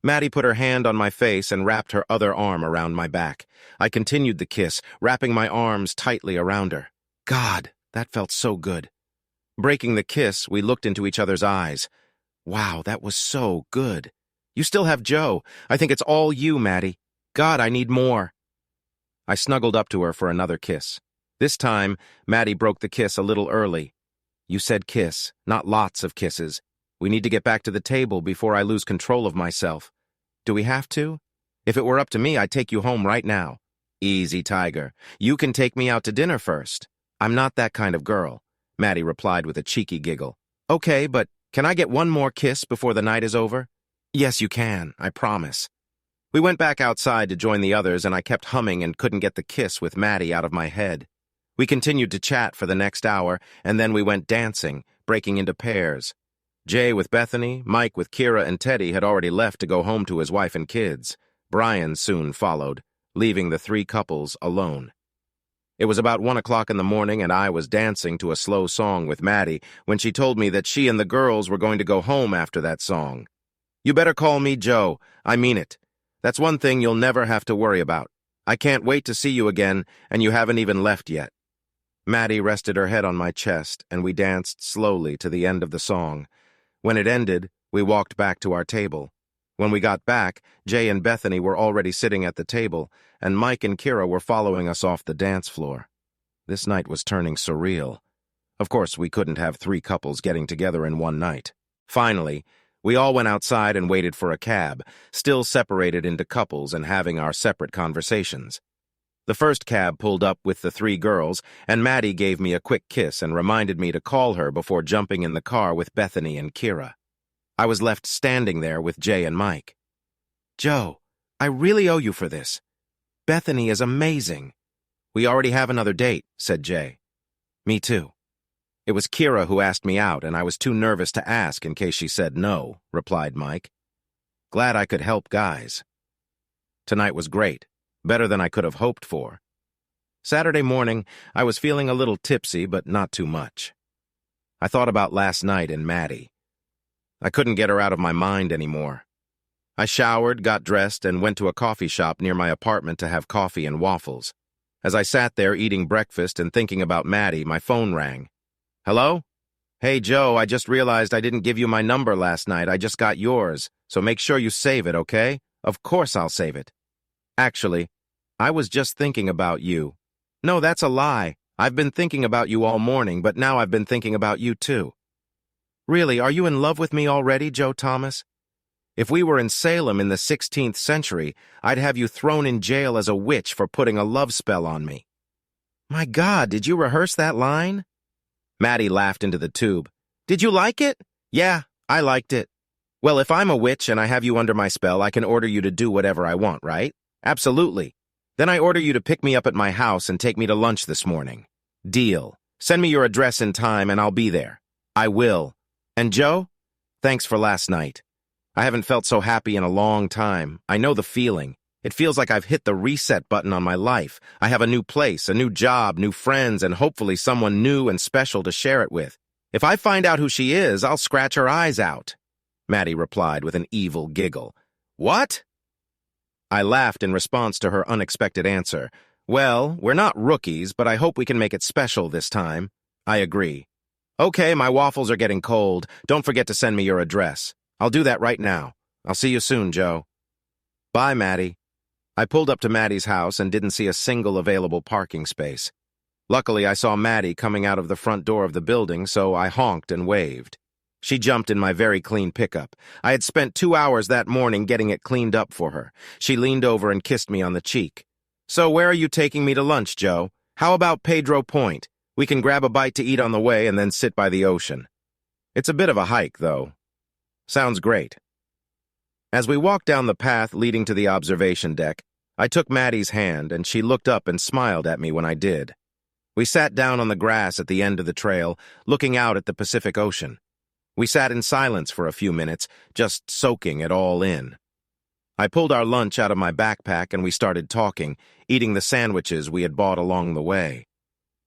Maddie put her hand on my face and wrapped her other arm around my back. I continued the kiss, wrapping my arms tightly around her. God, that felt so good. Breaking the kiss, we looked into each other's eyes. Wow, that was so good. You still have Joe. I think it's all you, Maddie. God, I need more. I snuggled up to her for another kiss. This time, Maddie broke the kiss a little early. You said kiss, not lots of kisses. We need to get back to the table before I lose control of myself. Do we have to? If it were up to me, I'd take you home right now. Easy, Tiger. You can take me out to dinner first. I'm not that kind of girl, Maddie replied with a cheeky giggle. Okay, but can I get one more kiss before the night is over? Yes, you can, I promise. We went back outside to join the others, and I kept humming and couldn't get the kiss with Maddie out of my head. We continued to chat for the next hour, and then we went dancing, breaking into pairs. Jay with Bethany, Mike with Kira and Teddy had already left to go home to his wife and kids. Brian soon followed, leaving the three couples alone. It was about 1 o'clock in the morning, and I was dancing to a slow song with Maddie when she told me that she and the girls were going to go home after that song. You better call me Joe. I mean it. That's one thing you'll never have to worry about. I can't wait to see you again, and you haven't even left yet. Maddie rested her head on my chest, and we danced slowly to the end of the song. When it ended, we walked back to our table. When we got back, Jay and Bethany were already sitting at the table, and Mike and Kira were following us off the dance floor. This night was turning surreal. Of course, we couldn't have three couples getting together in one night. Finally, we all went outside and waited for a cab, still separated into couples and having our separate conversations. The first cab pulled up with the three girls, and Maddie gave me a quick kiss and reminded me to call her before jumping in the car with Bethany and Kira. I was left standing there with Jay and Mike. "Joe, I really owe you for this. Bethany is amazing." "We already have another date," said Jay. "Me too." "It was Kira who asked me out, and I was too nervous to ask in case she said no," replied Mike. "Glad I could help, guys." Tonight was great, better than I could have hoped for. Saturday morning, I was feeling a little tipsy, but not too much. I thought about last night and Maddie. I couldn't get her out of my mind anymore. I showered, got dressed, and went to a coffee shop near my apartment to have coffee and waffles. As I sat there eating breakfast and thinking about Maddie, my phone rang. "Hello? Hey, Joe, I just realized I didn't give you my number last night. I just got yours, so make sure you save it, okay?" "Of course I'll save it." "Actually, I was just thinking about you." "No, that's a lie. I've been thinking about you all morning, but now I've been thinking about you too." "Really, are you in love with me already, Joe Thomas? If we were in Salem in the 16th century, I'd have you thrown in jail as a witch for putting a love spell on me." "My God, did you rehearse that line?" Maddie laughed into the tube. "Did you like it?" "Yeah, I liked it." "Well, if I'm a witch and I have you under my spell, I can order you to do whatever I want, right?" "Absolutely. Then I order you to pick me up at my house and take me to lunch this morning." "Deal. Send me your address in time and I'll be there." "I will. And Joe, thanks for last night. I haven't felt so happy in a long time. I know the feeling. It feels like I've hit the reset button on my life. I have a new place, a new job, new friends, and hopefully someone new and special to share it with. If I find out who she is, I'll scratch her eyes out." Maddie replied with an evil giggle. "What?" I laughed in response to her unexpected answer. "Well, we're not rookies, but I hope we can make it special this time." "I agree." "Okay, my waffles are getting cold. Don't forget to send me your address." "I'll do that right now. I'll see you soon, Joe." "Bye, Maddie." I pulled up to Maddie's house and didn't see a single available parking space. Luckily, I saw Maddie coming out of the front door of the building, so I honked and waved. She jumped in my very clean pickup. I had spent 2 hours that morning getting it cleaned up for her. She leaned over and kissed me on the cheek. "So where are you taking me to lunch, Joe? How about Pedro Point? We can grab a bite to eat on the way and then sit by the ocean." "It's a bit of a hike, though." "Sounds great." As we walked down the path leading to the observation deck, I took Maddie's hand, and she looked up and smiled at me when I did. We sat down on the grass at the end of the trail, looking out at the Pacific Ocean. We sat in silence for a few minutes, just soaking it all in. I pulled our lunch out of my backpack and we started talking, eating the sandwiches we had bought along the way.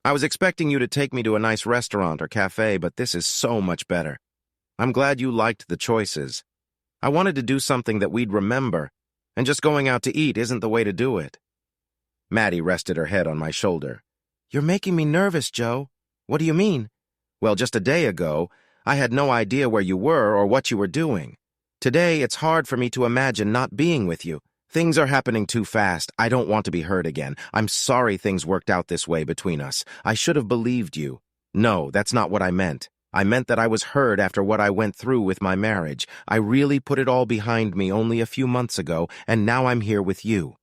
"I was expecting you to take me to a nice restaurant or cafe, but this is so much better. I'm glad you liked the choices. I wanted to do something that we'd remember, and just going out to eat isn't the way to do it." Maddie rested her head on my shoulder. "You're making me nervous, Joe." "What do you mean?" "Well, just a day ago, I had no idea where you were or what you were doing. Today, it's hard for me to imagine not being with you. Things are happening too fast. I don't want to be hurt again. I'm sorry things worked out this way between us. I should have believed you." "No, that's not what I meant. I meant that I was hurt after what I went through with my marriage. I really put it all behind me only a few months ago, and now I'm here with you."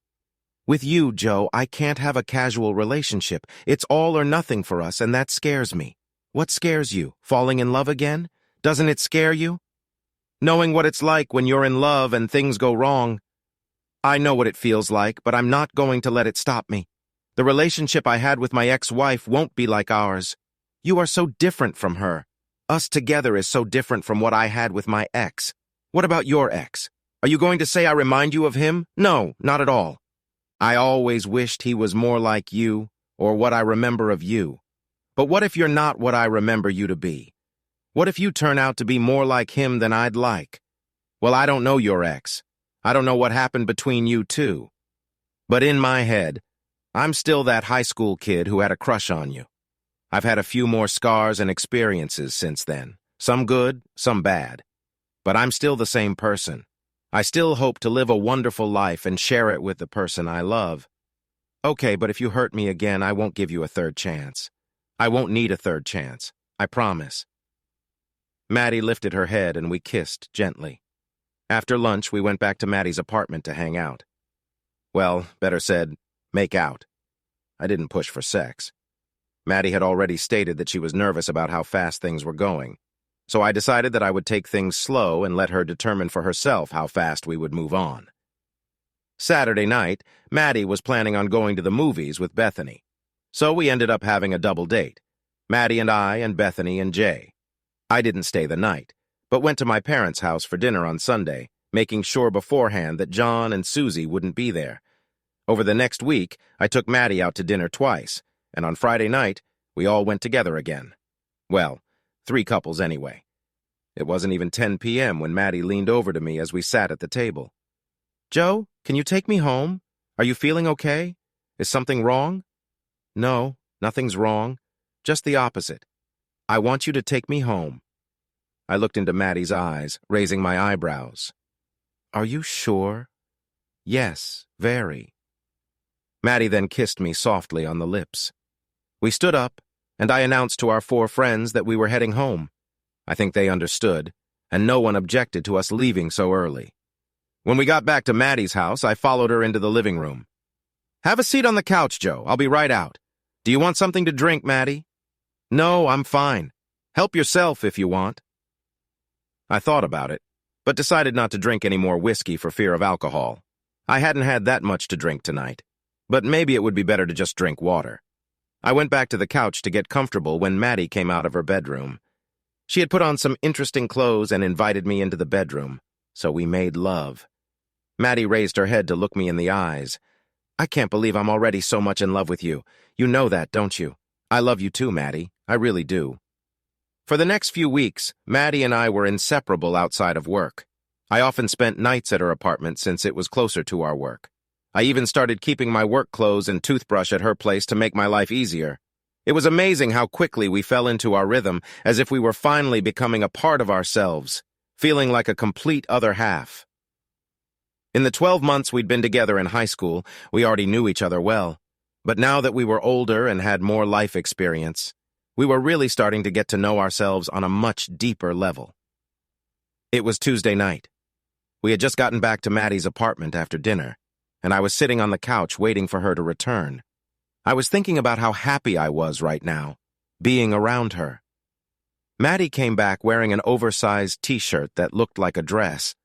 "With you, Joe, I can't have a casual relationship. It's all or nothing for us, and that scares me." "What scares you? Falling in love again? Doesn't it scare you?" "Knowing what it's like when you're in love and things go wrong." "I know what it feels like, but I'm not going to let it stop me. The relationship I had with my ex-wife won't be like ours. You are so different from her. Us together is so different from what I had with my ex. What about your ex? Are you going to say I remind you of him? No, not at all. I always wished he was more like you, or what I remember of you. But what if you're not what I remember you to be? What if you turn out to be more like him than I'd like? Well, I don't know your ex. I don't know what happened between you two. But in my head, I'm still that high school kid who had a crush on you. I've had a few more scars and experiences since then, some good, some bad. But I'm still the same person. I still hope to live a wonderful life and share it with the person I love. Okay, but if you hurt me again, I won't give you a third chance. I won't need a third chance. I promise. Maddie lifted her head and we kissed gently. After lunch, we went back to Maddie's apartment to hang out. Well, better said, make out. I didn't push for sex. Maddie had already stated that she was nervous about how fast things were going, so I decided that I would take things slow and let her determine for herself how fast we would move on. Saturday night, Maddie was planning on going to the movies with Bethany, so we ended up having a double date, Maddie and I and Bethany and Jay. I didn't stay the night, but went to my parents' house for dinner on Sunday, making sure beforehand that John and Susie wouldn't be there. Over the next week, I took Maddie out to dinner twice, and on Friday night, we all went together again. Well, 3 couples anyway. It wasn't even 10 p.m. when Maddie leaned over to me as we sat at the table. "Joe, can you take me home? Are you feeling okay? Is something wrong?" "No, nothing's wrong. Just the opposite. I want you to take me home." I looked into Maddie's eyes, raising my eyebrows. "Are you sure?" "Yes, very." Maddie then kissed me softly on the lips. We stood up, and I announced to our 4 friends that we were heading home. I think they understood, and no one objected to us leaving so early. When we got back to Maddie's house, I followed her into the living room. "Have a seat on the couch, Joe. I'll be right out. Do you want something to drink, Maddie?" "No, I'm fine. Help yourself if you want." I thought about it, but decided not to drink any more whiskey for fear of alcohol. I hadn't had that much to drink tonight, but maybe it would be better to just drink water. I went back to the couch to get comfortable when Maddie came out of her bedroom. She had put on some interesting clothes and invited me into the bedroom, so we made love. Maddie raised her head to look me in the eyes. "I can't believe I'm already so much in love with you. You know that, don't you? I love you too, Maddie. I really do." For the next few weeks, Maddie and I were inseparable outside of work. I often spent nights at her apartment since it was closer to our work. I even started keeping my work clothes and toothbrush at her place to make my life easier. It was amazing how quickly we fell into our rhythm, as if we were finally becoming a part of ourselves, feeling like a complete other half. In the 12 months we'd been together in high school, we already knew each other well. But now that we were older and had more life experience, we were really starting to get to know ourselves on a much deeper level. It was Tuesday night. We had just gotten back to Maddie's apartment after dinner, and I was sitting on the couch waiting for her to return. I was thinking about how happy I was right now, being around her. Maddie came back wearing an oversized t-shirt that looked like a dress.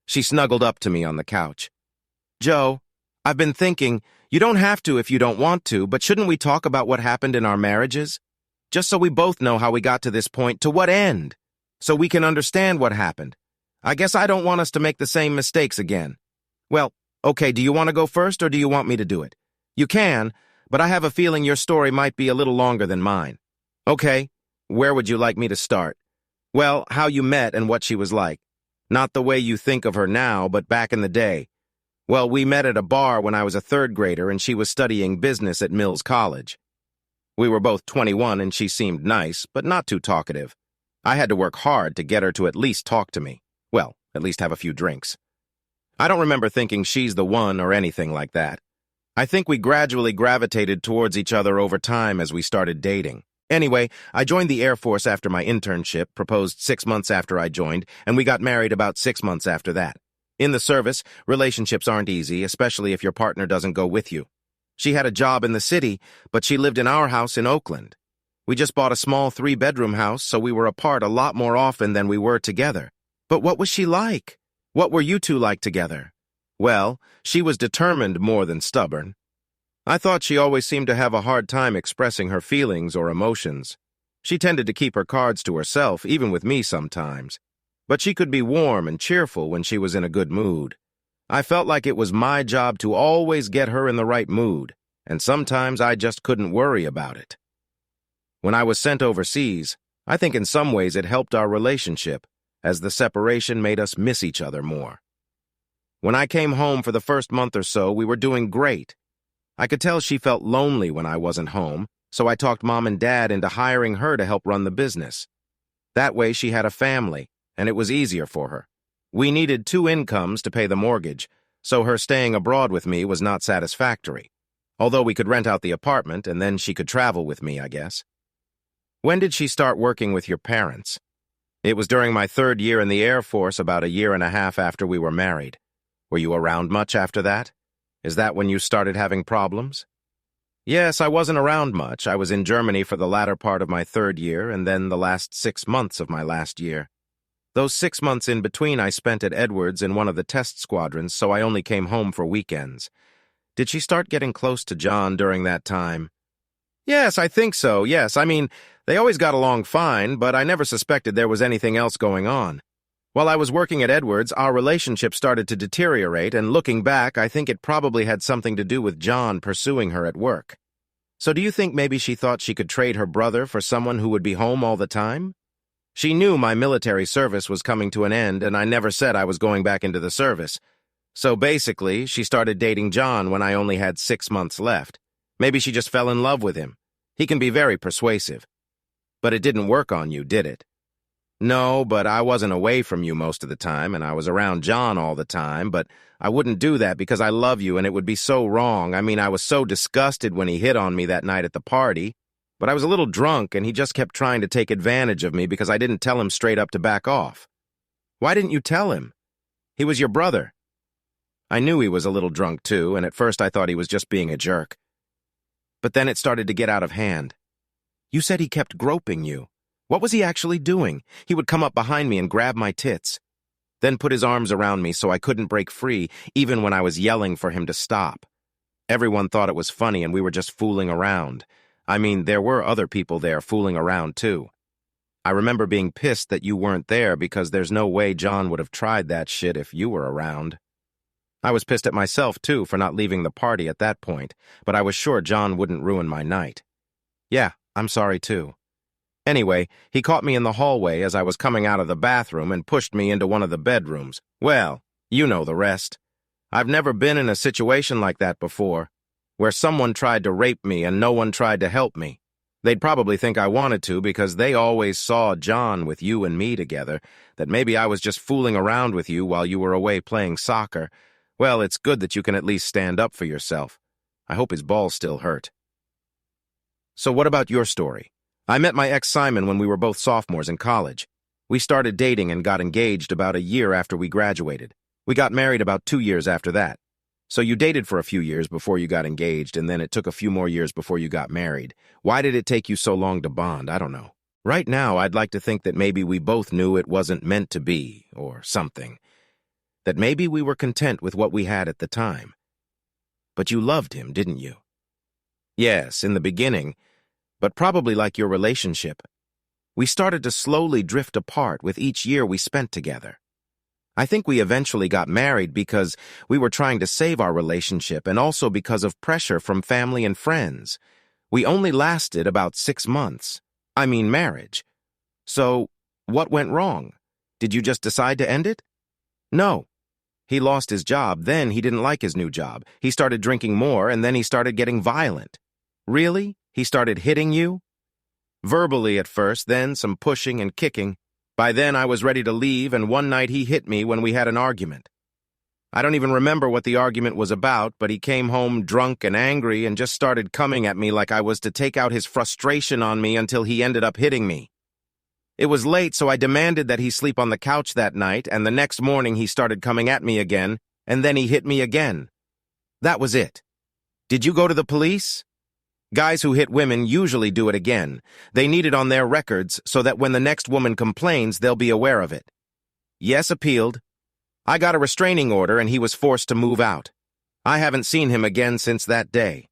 She snuggled up to me on the couch. "Joe, I've been thinking, you don't have to if you don't want to, but shouldn't we talk about what happened in our marriages? Just so we both know how we got to this point, to what end? So we can understand what happened. I guess I don't want us to make the same mistakes again." "Well, okay, do you want to go first or do you want me to do it?" "You can, but I have a feeling your story might be a little longer than mine." "Okay, where would you like me to start?" "Well, how you met and what she was like. Not the way you think of her now, but back in the day. Well, we met at a bar when I was a 3rd grader and she was studying business at Mills College. We were both 21 and she seemed nice, but not too talkative. I had to work hard to get her to at least talk to me. Well, at least have a few drinks. I don't remember thinking she's the one or anything like that. I think we gradually gravitated towards each other over time as we started dating. Anyway, I joined the Air Force after my internship, proposed 6 months after I joined, and we got married about 6 months after that. In the service, relationships aren't easy, especially if your partner doesn't go with you. She had a job in the city, but she lived in our house in Oakland. We just bought a small 3-bedroom house, so we were apart a lot more often than we were together. But what was she like? What were you two like together? Well, she was determined more than stubborn. I thought she always seemed to have a hard time expressing her feelings or emotions. She tended to keep her cards to herself, even with me sometimes. But she could be warm and cheerful when she was in a good mood. I felt like it was my job to always get her in the right mood, and sometimes I just couldn't worry about it. When I was sent overseas, I think in some ways it helped our relationship, as the separation made us miss each other more. When I came home for the first month or so, we were doing great. I could tell she felt lonely when I wasn't home, so I talked Mom and Dad into hiring her to help run the business. That way she had a family, and it was easier for her. We needed 2 incomes to pay the mortgage, so her staying abroad with me was not satisfactory. Although we could rent out the apartment, and then she could travel with me, I guess. When did she start working with your parents? It was during my 3rd year in the Air Force, about a year and a half after we were married. Were you around much after that? Is that when you started having problems? Yes, I wasn't around much. I was in Germany for the latter part of my third year and then the last 6 months of my last year. Those 6 months in between I spent at Edwards in one of the test squadrons, so I only came home for weekends. Did she start getting close to John during that time? Yes, I think so, yes. I mean, they always got along fine, but I never suspected there was anything else going on. While I was working at Edwards, our relationship started to deteriorate, and looking back, I think it probably had something to do with John pursuing her at work. So do you think maybe she thought she could trade her brother for someone who would be home all the time? She knew my military service was coming to an end, and I never said I was going back into the service. So basically, she started dating John when I only had 6 months left. Maybe she just fell in love with him. He can be very persuasive. But it didn't work on you, did it? No, but I wasn't away from you most of the time, and I was around John all the time, but I wouldn't do that because I love you and it would be so wrong. I mean, I was so disgusted when he hit on me that night at the party, but I was a little drunk and he just kept trying to take advantage of me because I didn't tell him straight up to back off. Why didn't you tell him? He was your brother. I knew he was a little drunk too, and at first I thought he was just being a jerk. But then it started to get out of hand. You said he kept groping you. What was he actually doing? He would come up behind me and grab my tits, then put his arms around me so I couldn't break free, even when I was yelling for him to stop. Everyone thought it was funny and we were just fooling around. I mean, there were other people there fooling around too. I remember being pissed that you weren't there because there's no way John would have tried that shit if you were around. I was pissed at myself too for not leaving the party at that point, but I was sure John wouldn't ruin my night. Yeah, I'm sorry too. Anyway, he caught me in the hallway as I was coming out of the bathroom and pushed me into one of the bedrooms. Well, you know the rest. I've never been in a situation like that before, where someone tried to rape me and no one tried to help me. They'd probably think I wanted to because they always saw John with you and me together, that maybe I was just fooling around with you while you were away playing soccer. Well, it's good that you can at least stand up for yourself. I hope his balls still hurt. So what about your story? I met my ex Simon when we were both sophomores in college. We started dating and got engaged about a year after we graduated. We got married about 2 years after that. So you dated for a few years before you got engaged, and then it took a few more years before you got married. Why did it take you so long to bond? I don't know. Right now, I'd like to think that maybe we both knew it wasn't meant to be, or something. That maybe we were content with what we had at the time. But you loved him, didn't you? Yes, in the beginning, but probably like your relationship. We started to slowly drift apart with each year we spent together. I think we eventually got married because we were trying to save our relationship and also because of pressure from family and friends. We only lasted about 6 months. I mean marriage. So, what went wrong? Did you just decide to end it? No. He lost his job, then he didn't like his new job. He started drinking more, and then he started getting violent. Really? He started hitting you? Verbally at first, then some pushing and kicking. By then I was ready to leave, and one night he hit me when we had an argument. I don't even remember what the argument was about, but he came home drunk and angry and just started coming at me like I was to take out his frustration on me until he ended up hitting me. It was late, so I demanded that he sleep on the couch that night, and the next morning he started coming at me again, and then he hit me again. That was it. Did you go to the police? Guys who hit women usually do it again. They need it on their records so that when the next woman complains, they'll be aware of it. Yes, appealed. I got a restraining order and he was forced to move out. I haven't seen him again since that day.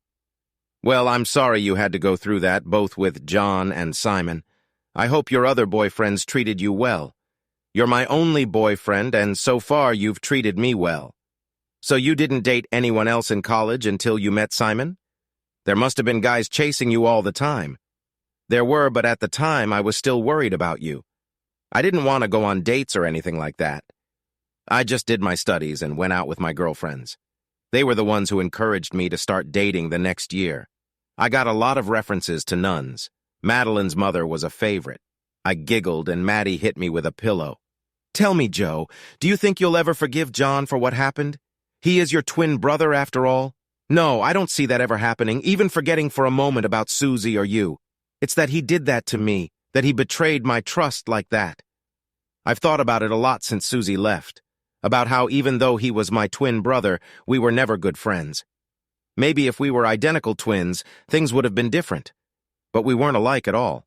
Well, I'm sorry you had to go through that, both with John and Simon. I hope your other boyfriends treated you well. You're my only boyfriend, and so far you've treated me well. So you didn't date anyone else in college until you met Simon? There must have been guys chasing you all the time. There were, but at the time I was still worried about you. I didn't want to go on dates or anything like that. I just did my studies and went out with my girlfriends. They were the ones who encouraged me to start dating the next year. I got a lot of references to nuns. Madeline's mother was a favorite. I giggled and Maddie hit me with a pillow. Tell me, Joe, do you think you'll ever forgive John for what happened? He is your twin brother after all? No, I don't see that ever happening, even forgetting for a moment about Susie or you. It's that he did that to me, that he betrayed my trust like that. I've thought about it a lot since Susie left, about how even though he was my twin brother, we were never good friends. Maybe if we were identical twins, things would have been different. But we weren't alike at all.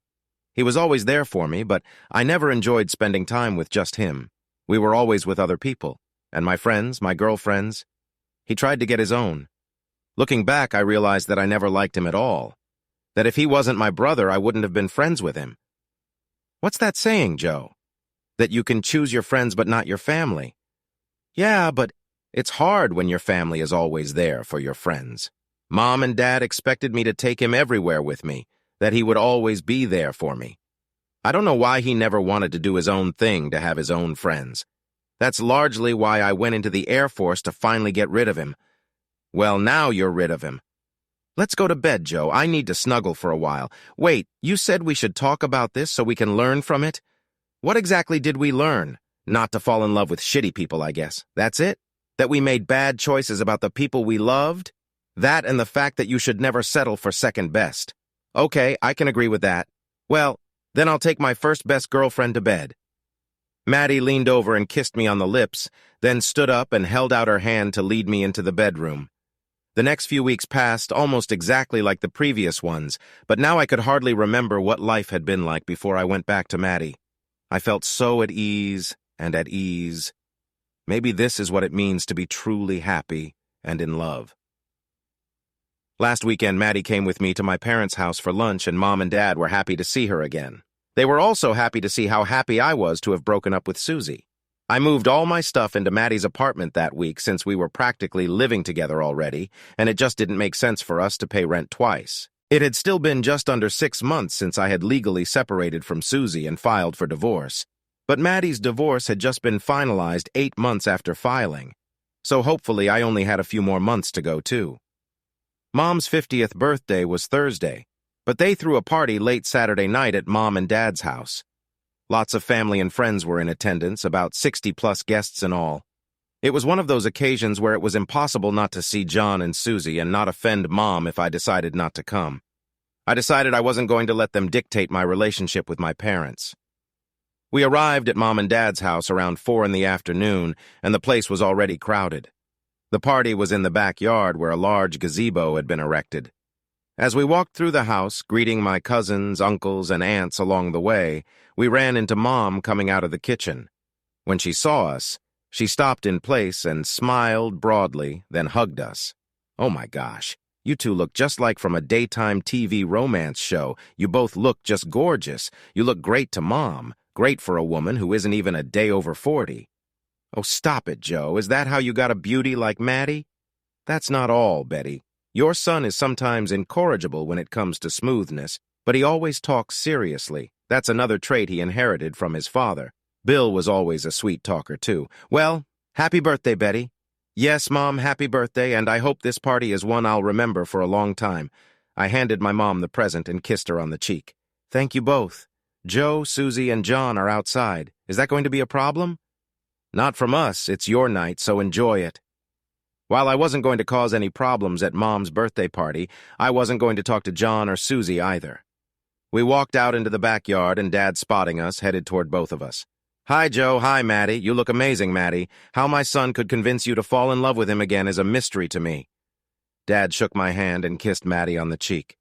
He was always there for me, but I never enjoyed spending time with just him. We were always with other people, and my friends, my girlfriends. He tried to get his own. Looking back, I realized that I never liked him at all. That if he wasn't my brother, I wouldn't have been friends with him. What's that saying, Joe? That you can choose your friends but not your family. Yeah, but it's hard when your family is always there for your friends. Mom and Dad expected me to take him everywhere with me, that he would always be there for me. I don't know why he never wanted to do his own thing to have his own friends. That's largely why I went into the Air Force to finally get rid of him. Well, now you're rid of him. Let's go to bed, Joe. I need to snuggle for a while. Wait, you said we should talk about this so we can learn from it? What exactly did we learn? Not to fall in love with shitty people, I guess. That's it? That we made bad choices about the people we loved? That and the fact that you should never settle for second best. Okay, I can agree with that. Well, then I'll take my first best girlfriend to bed. Maddie leaned over and kissed me on the lips, then stood up and held out her hand to lead me into the bedroom. The next few weeks passed almost exactly like the previous ones, but now I could hardly remember what life had been like before I went back to Maddie. I felt so at ease and at ease. Maybe this is what it means to be truly happy and in love. Last weekend, Maddie came with me to my parents' house for lunch, and Mom and Dad were happy to see her again. They were also happy to see how happy I was to have broken up with Susie. I moved all my stuff into Maddie's apartment that week since we were practically living together already, and it just didn't make sense for us to pay rent twice. It had still been just under 6 months since I had legally separated from Susie and filed for divorce. But Maddie's divorce had just been finalized 8 months after filing, so hopefully I only had a few more months to go too. Mom's 50th birthday was Thursday, but they threw a party late Saturday night at Mom and Dad's house. Lots of family and friends were in attendance, about 60-plus guests in all. It was one of those occasions where it was impossible not to see John and Susie and not offend Mom if I decided not to come. I decided I wasn't going to let them dictate my relationship with my parents. We arrived at Mom and Dad's house around 4 in the afternoon, and the place was already crowded. The party was in the backyard where a large gazebo had been erected. As we walked through the house, greeting my cousins, uncles, and aunts along the way, we ran into Mom coming out of the kitchen. When she saw us, she stopped in place and smiled broadly, then hugged us. Oh my gosh, you two look just like from a daytime TV romance show. You both look just gorgeous. You look great to Mom, great for a woman who isn't even a day over 40. Oh, stop it, Joe. Is that how you got a beauty like Maddie? That's not all, Betty. Your son is sometimes incorrigible when it comes to smoothness, but he always talks seriously. That's another trait he inherited from his father. Bill was always a sweet talker, too. Well, happy birthday, Betty. Yes, Mom, happy birthday, and I hope this party is one I'll remember for a long time. I handed my mom the present and kissed her on the cheek. Thank you both. Joe, Susie, and John are outside. Is that going to be a problem? Not from us. It's your night, so enjoy it. While I wasn't going to cause any problems at Mom's birthday party, I wasn't going to talk to John or Susie either. We walked out into the backyard, and Dad, spotting us, headed toward both of us. Hi, Joe. Hi, Maddie. You look amazing, Maddie. How my son could convince you to fall in love with him again is a mystery to me. Dad shook my hand and kissed Maddie on the cheek.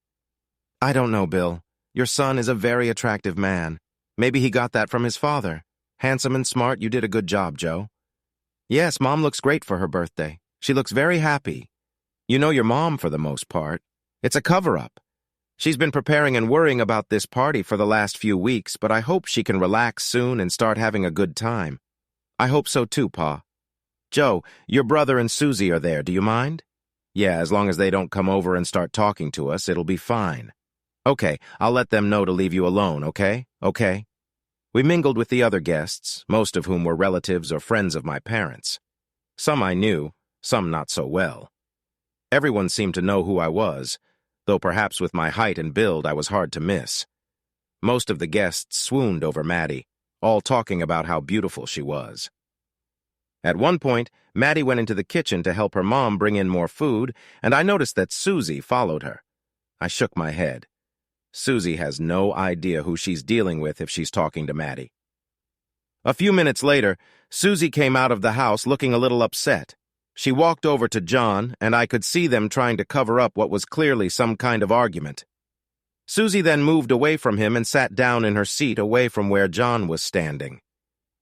I don't know, Bill. Your son is a very attractive man. Maybe he got that from his father. Handsome and smart, you did a good job, Joe. Yes, Mom looks great for her birthday. She looks very happy. You know your mom for the most part. It's a cover-up. She's been preparing and worrying about this party for the last few weeks, but I hope she can relax soon and start having a good time. I hope so too, Pa. Joe, your brother and Susie are there, do you mind? Yeah, as long as they don't come over and start talking to us, it'll be fine. Okay, I'll let them know to leave you alone, okay? Okay. We mingled with the other guests, most of whom were relatives or friends of my parents. Some I knew, some not so well. Everyone seemed to know who I was, though perhaps with my height and build I was hard to miss. Most of the guests swooned over Maddie, all talking about how beautiful she was. At one point, Maddie went into the kitchen to help her mom bring in more food, and I noticed that Susie followed her. I shook my head. Susie has no idea who she's dealing with if she's talking to Maddie. A few minutes later, Susie came out of the house looking a little upset. She walked over to John, and I could see them trying to cover up what was clearly some kind of argument. Susie then moved away from him and sat down in her seat away from where John was standing.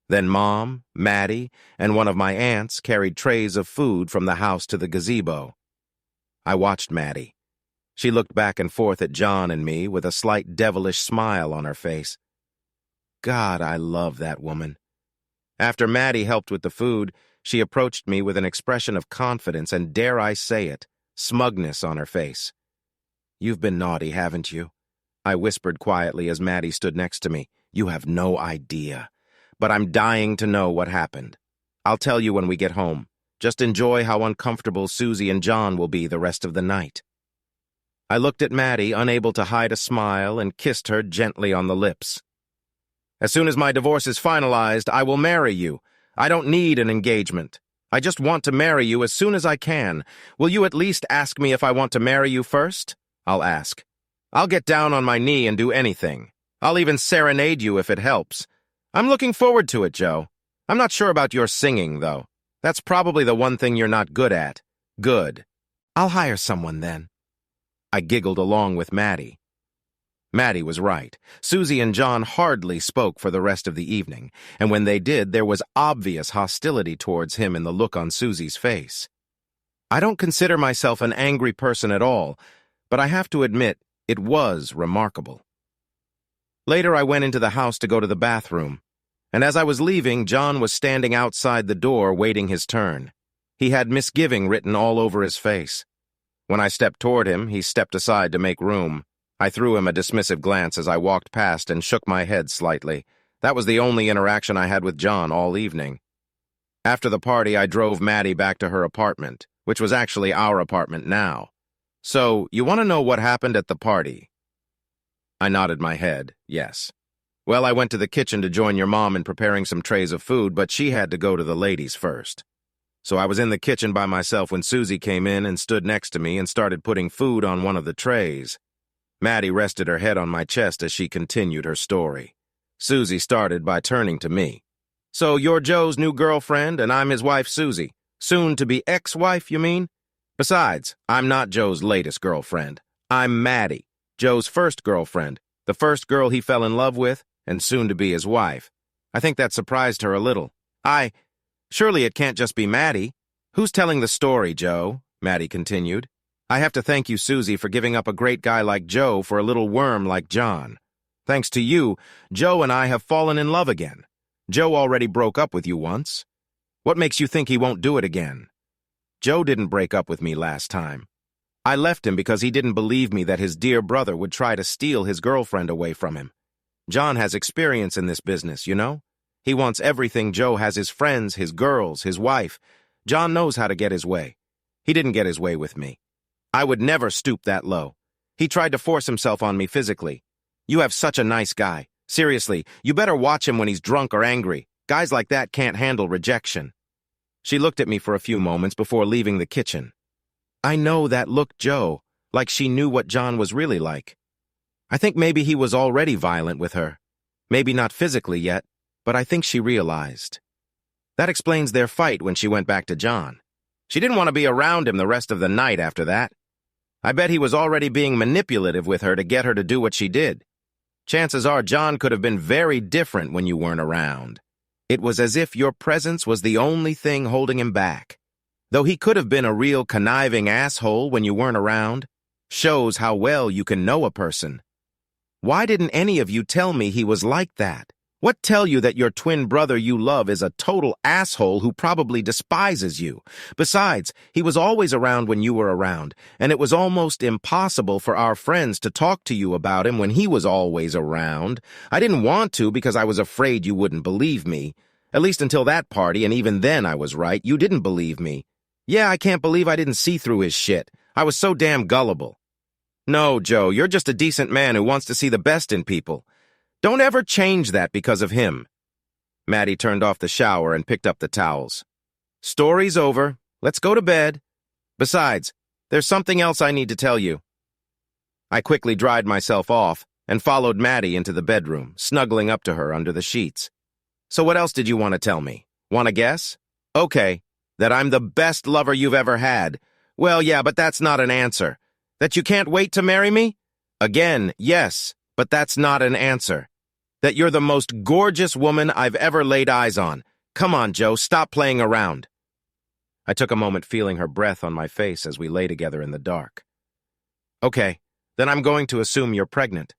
Then Mom, Maddie, and one of my aunts carried trays of food from the house to the gazebo. I watched Maddie. She looked back and forth at John and me with a slight devilish smile on her face. God, I love that woman. After Maddie helped with the food, she approached me with an expression of confidence and, dare I say it, smugness on her face. "You've been naughty, haven't you?" I whispered quietly as Maddie stood next to me. "You have no idea. But I'm dying to know what happened. I'll tell you when we get home. Just enjoy how uncomfortable Susie and John will be the rest of the night." I looked at Maddie, unable to hide a smile, and kissed her gently on the lips. "As soon as my divorce is finalized, I will marry you. I don't need an engagement. I just want to marry you as soon as I can. Will you at least ask me if I want to marry you first?" I'll ask. "I'll get down on my knee and do anything. I'll even serenade you if it helps. I'm looking forward to it, Joe. I'm not sure about your singing, though. That's probably the one thing you're not good at. Good. I'll hire someone then." I giggled along with Maddie. Maddie was right. Susie and John hardly spoke for the rest of the evening, and when they did, there was obvious hostility towards him in the look on Susie's face. I don't consider myself an angry person at all, but I have to admit, it was remarkable. Later, I went into the house to go to the bathroom, and as I was leaving, John was standing outside the door waiting his turn. He had misgiving written all over his face. When I stepped toward him, he stepped aside to make room. I threw him a dismissive glance as I walked past and shook my head slightly. That was the only interaction I had with John all evening. After the party, I drove Maddie back to her apartment, which was actually our apartment now. "So, you want to know what happened at the party?" I nodded my head, yes. "Well, I went to the kitchen to join your mom in preparing some trays of food, but she had to go to the ladies first. So I was in the kitchen by myself when Susie came in and stood next to me and started putting food on one of the trays." Maddie rested her head on my chest as she continued her story. Susie started by turning to me. "So you're Joe's new girlfriend, and I'm his wife, Susie. Soon-to-be ex-wife, you mean? Besides, I'm not Joe's latest girlfriend. I'm Maddie, Joe's first girlfriend, the first girl he fell in love with, and soon-to-be his wife." I think that surprised her a little. Surely it can't just be Maddie. "Who's telling the story, Joe?" Maddie continued. "I have to thank you, Susie, for giving up a great guy like Joe for a little worm like John. Thanks to you, Joe and I have fallen in love again. Joe already broke up with you once. What makes you think he won't do it again? Joe didn't break up with me last time. I left him because he didn't believe me that his dear brother would try to steal his girlfriend away from him. John has experience in this business, you know? He wants everything Joe has: his friends, his girls, his wife. John knows how to get his way. He didn't get his way with me. I would never stoop that low. He tried to force himself on me physically. You have such a nice guy. Seriously, you better watch him when he's drunk or angry. Guys like that can't handle rejection." She looked at me for a few moments before leaving the kitchen. I know that looked Joe, like she knew what John was really like. I think maybe he was already violent with her. Maybe not physically yet, but I think she realized. That explains their fight when she went back to John. She didn't want to be around him the rest of the night after that. I bet he was already being manipulative with her to get her to do what she did. Chances are John could have been very different when you weren't around. It was as if your presence was the only thing holding him back. Though he could have been a real conniving asshole when you weren't around. Shows how well you can know a person. Why didn't any of you tell me he was like that? What tell you that your twin brother you love is a total asshole who probably despises you? Besides, he was always around when you were around, and it was almost impossible for our friends to talk to you about him when he was always around. I didn't want to because I was afraid you wouldn't believe me. At least until that party, and even then I was right. You didn't believe me. Yeah, I can't believe I didn't see through his shit. I was so damn gullible. No, Joe, you're just a decent man who wants to see the best in people. Don't ever change that because of him." Maddie turned off the shower and picked up the towels. "Story's over. Let's go to bed. Besides, there's something else I need to tell you." I quickly dried myself off and followed Maddie into the bedroom, snuggling up to her under the sheets. "So what else did you want to tell me? Want to guess? Okay, That I'm the best lover you've ever had. Well, yeah, but that's not an answer. That you can't wait to marry me? Again, yes, but that's not an answer. That you're the most gorgeous woman I've ever laid eyes on. Come on, Joe, stop playing around. I took a moment feeling her breath on my face as we lay together in the dark. Okay, then I'm going to assume you're pregnant.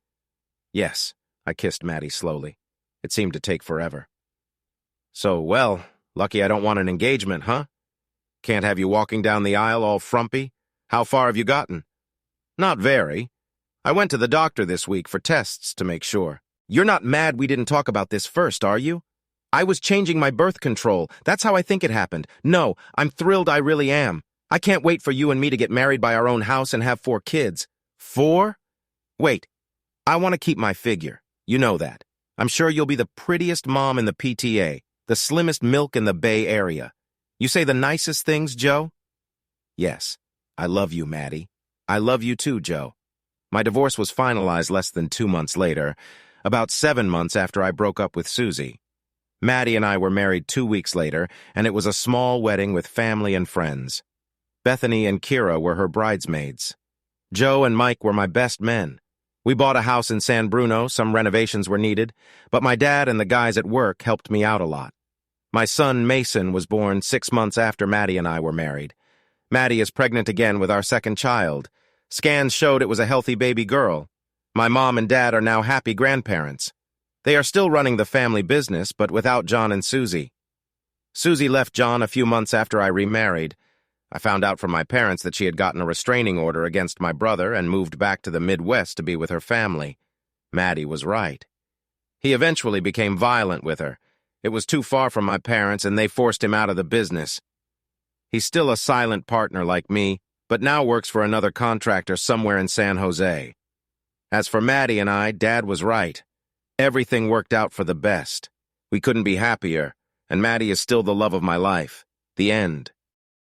Yes, I kissed Maddie slowly. It seemed to take forever. So, well, lucky I don't want an engagement, huh? Can't have you walking down the aisle all frumpy? How far have you gotten? Not very. I went to the doctor this week for tests to make sure. You're not mad we didn't talk about this first, are you? I was changing my birth control. That's how I think it happened. No, I'm thrilled I really am. I can't wait for you and me to get married by our own house and have 4 kids. 4? Wait, I want to keep my figure. You know that. I'm sure you'll be the prettiest mom in the PTA, the slimmest milk in the Bay Area. You say the nicest things, Joe? Yes, I love you, Maddie. I love you too, Joe. My divorce was finalized less than 2 months later, about 7 months after I broke up with Susie. Maddie and I were married 2 weeks later, and it was a small wedding with family and friends. Bethany and Kira were her bridesmaids. Joe and Mike were my best men. We bought a house in San Bruno, some renovations were needed, but my dad and the guys at work helped me out a lot. My son, Mason, was born 6 months after Maddie and I were married. Maddie is pregnant again with our second child. Scans showed it was a healthy baby girl. My mom and dad are now happy grandparents. They are still running the family business, but without John and Susie. Susie left John a few months after I remarried. I found out from my parents that she had gotten a restraining order against my brother and moved back to the Midwest to be with her family. Maddie was right. He eventually became violent with her. It was too far from my parents, and they forced him out of the business. He's still a silent partner like me, but now works for another contractor somewhere in San Jose. As for Maddie and I, Dad was right. Everything worked out for the best. We couldn't be happier, and Maddie is still the love of my life. The end.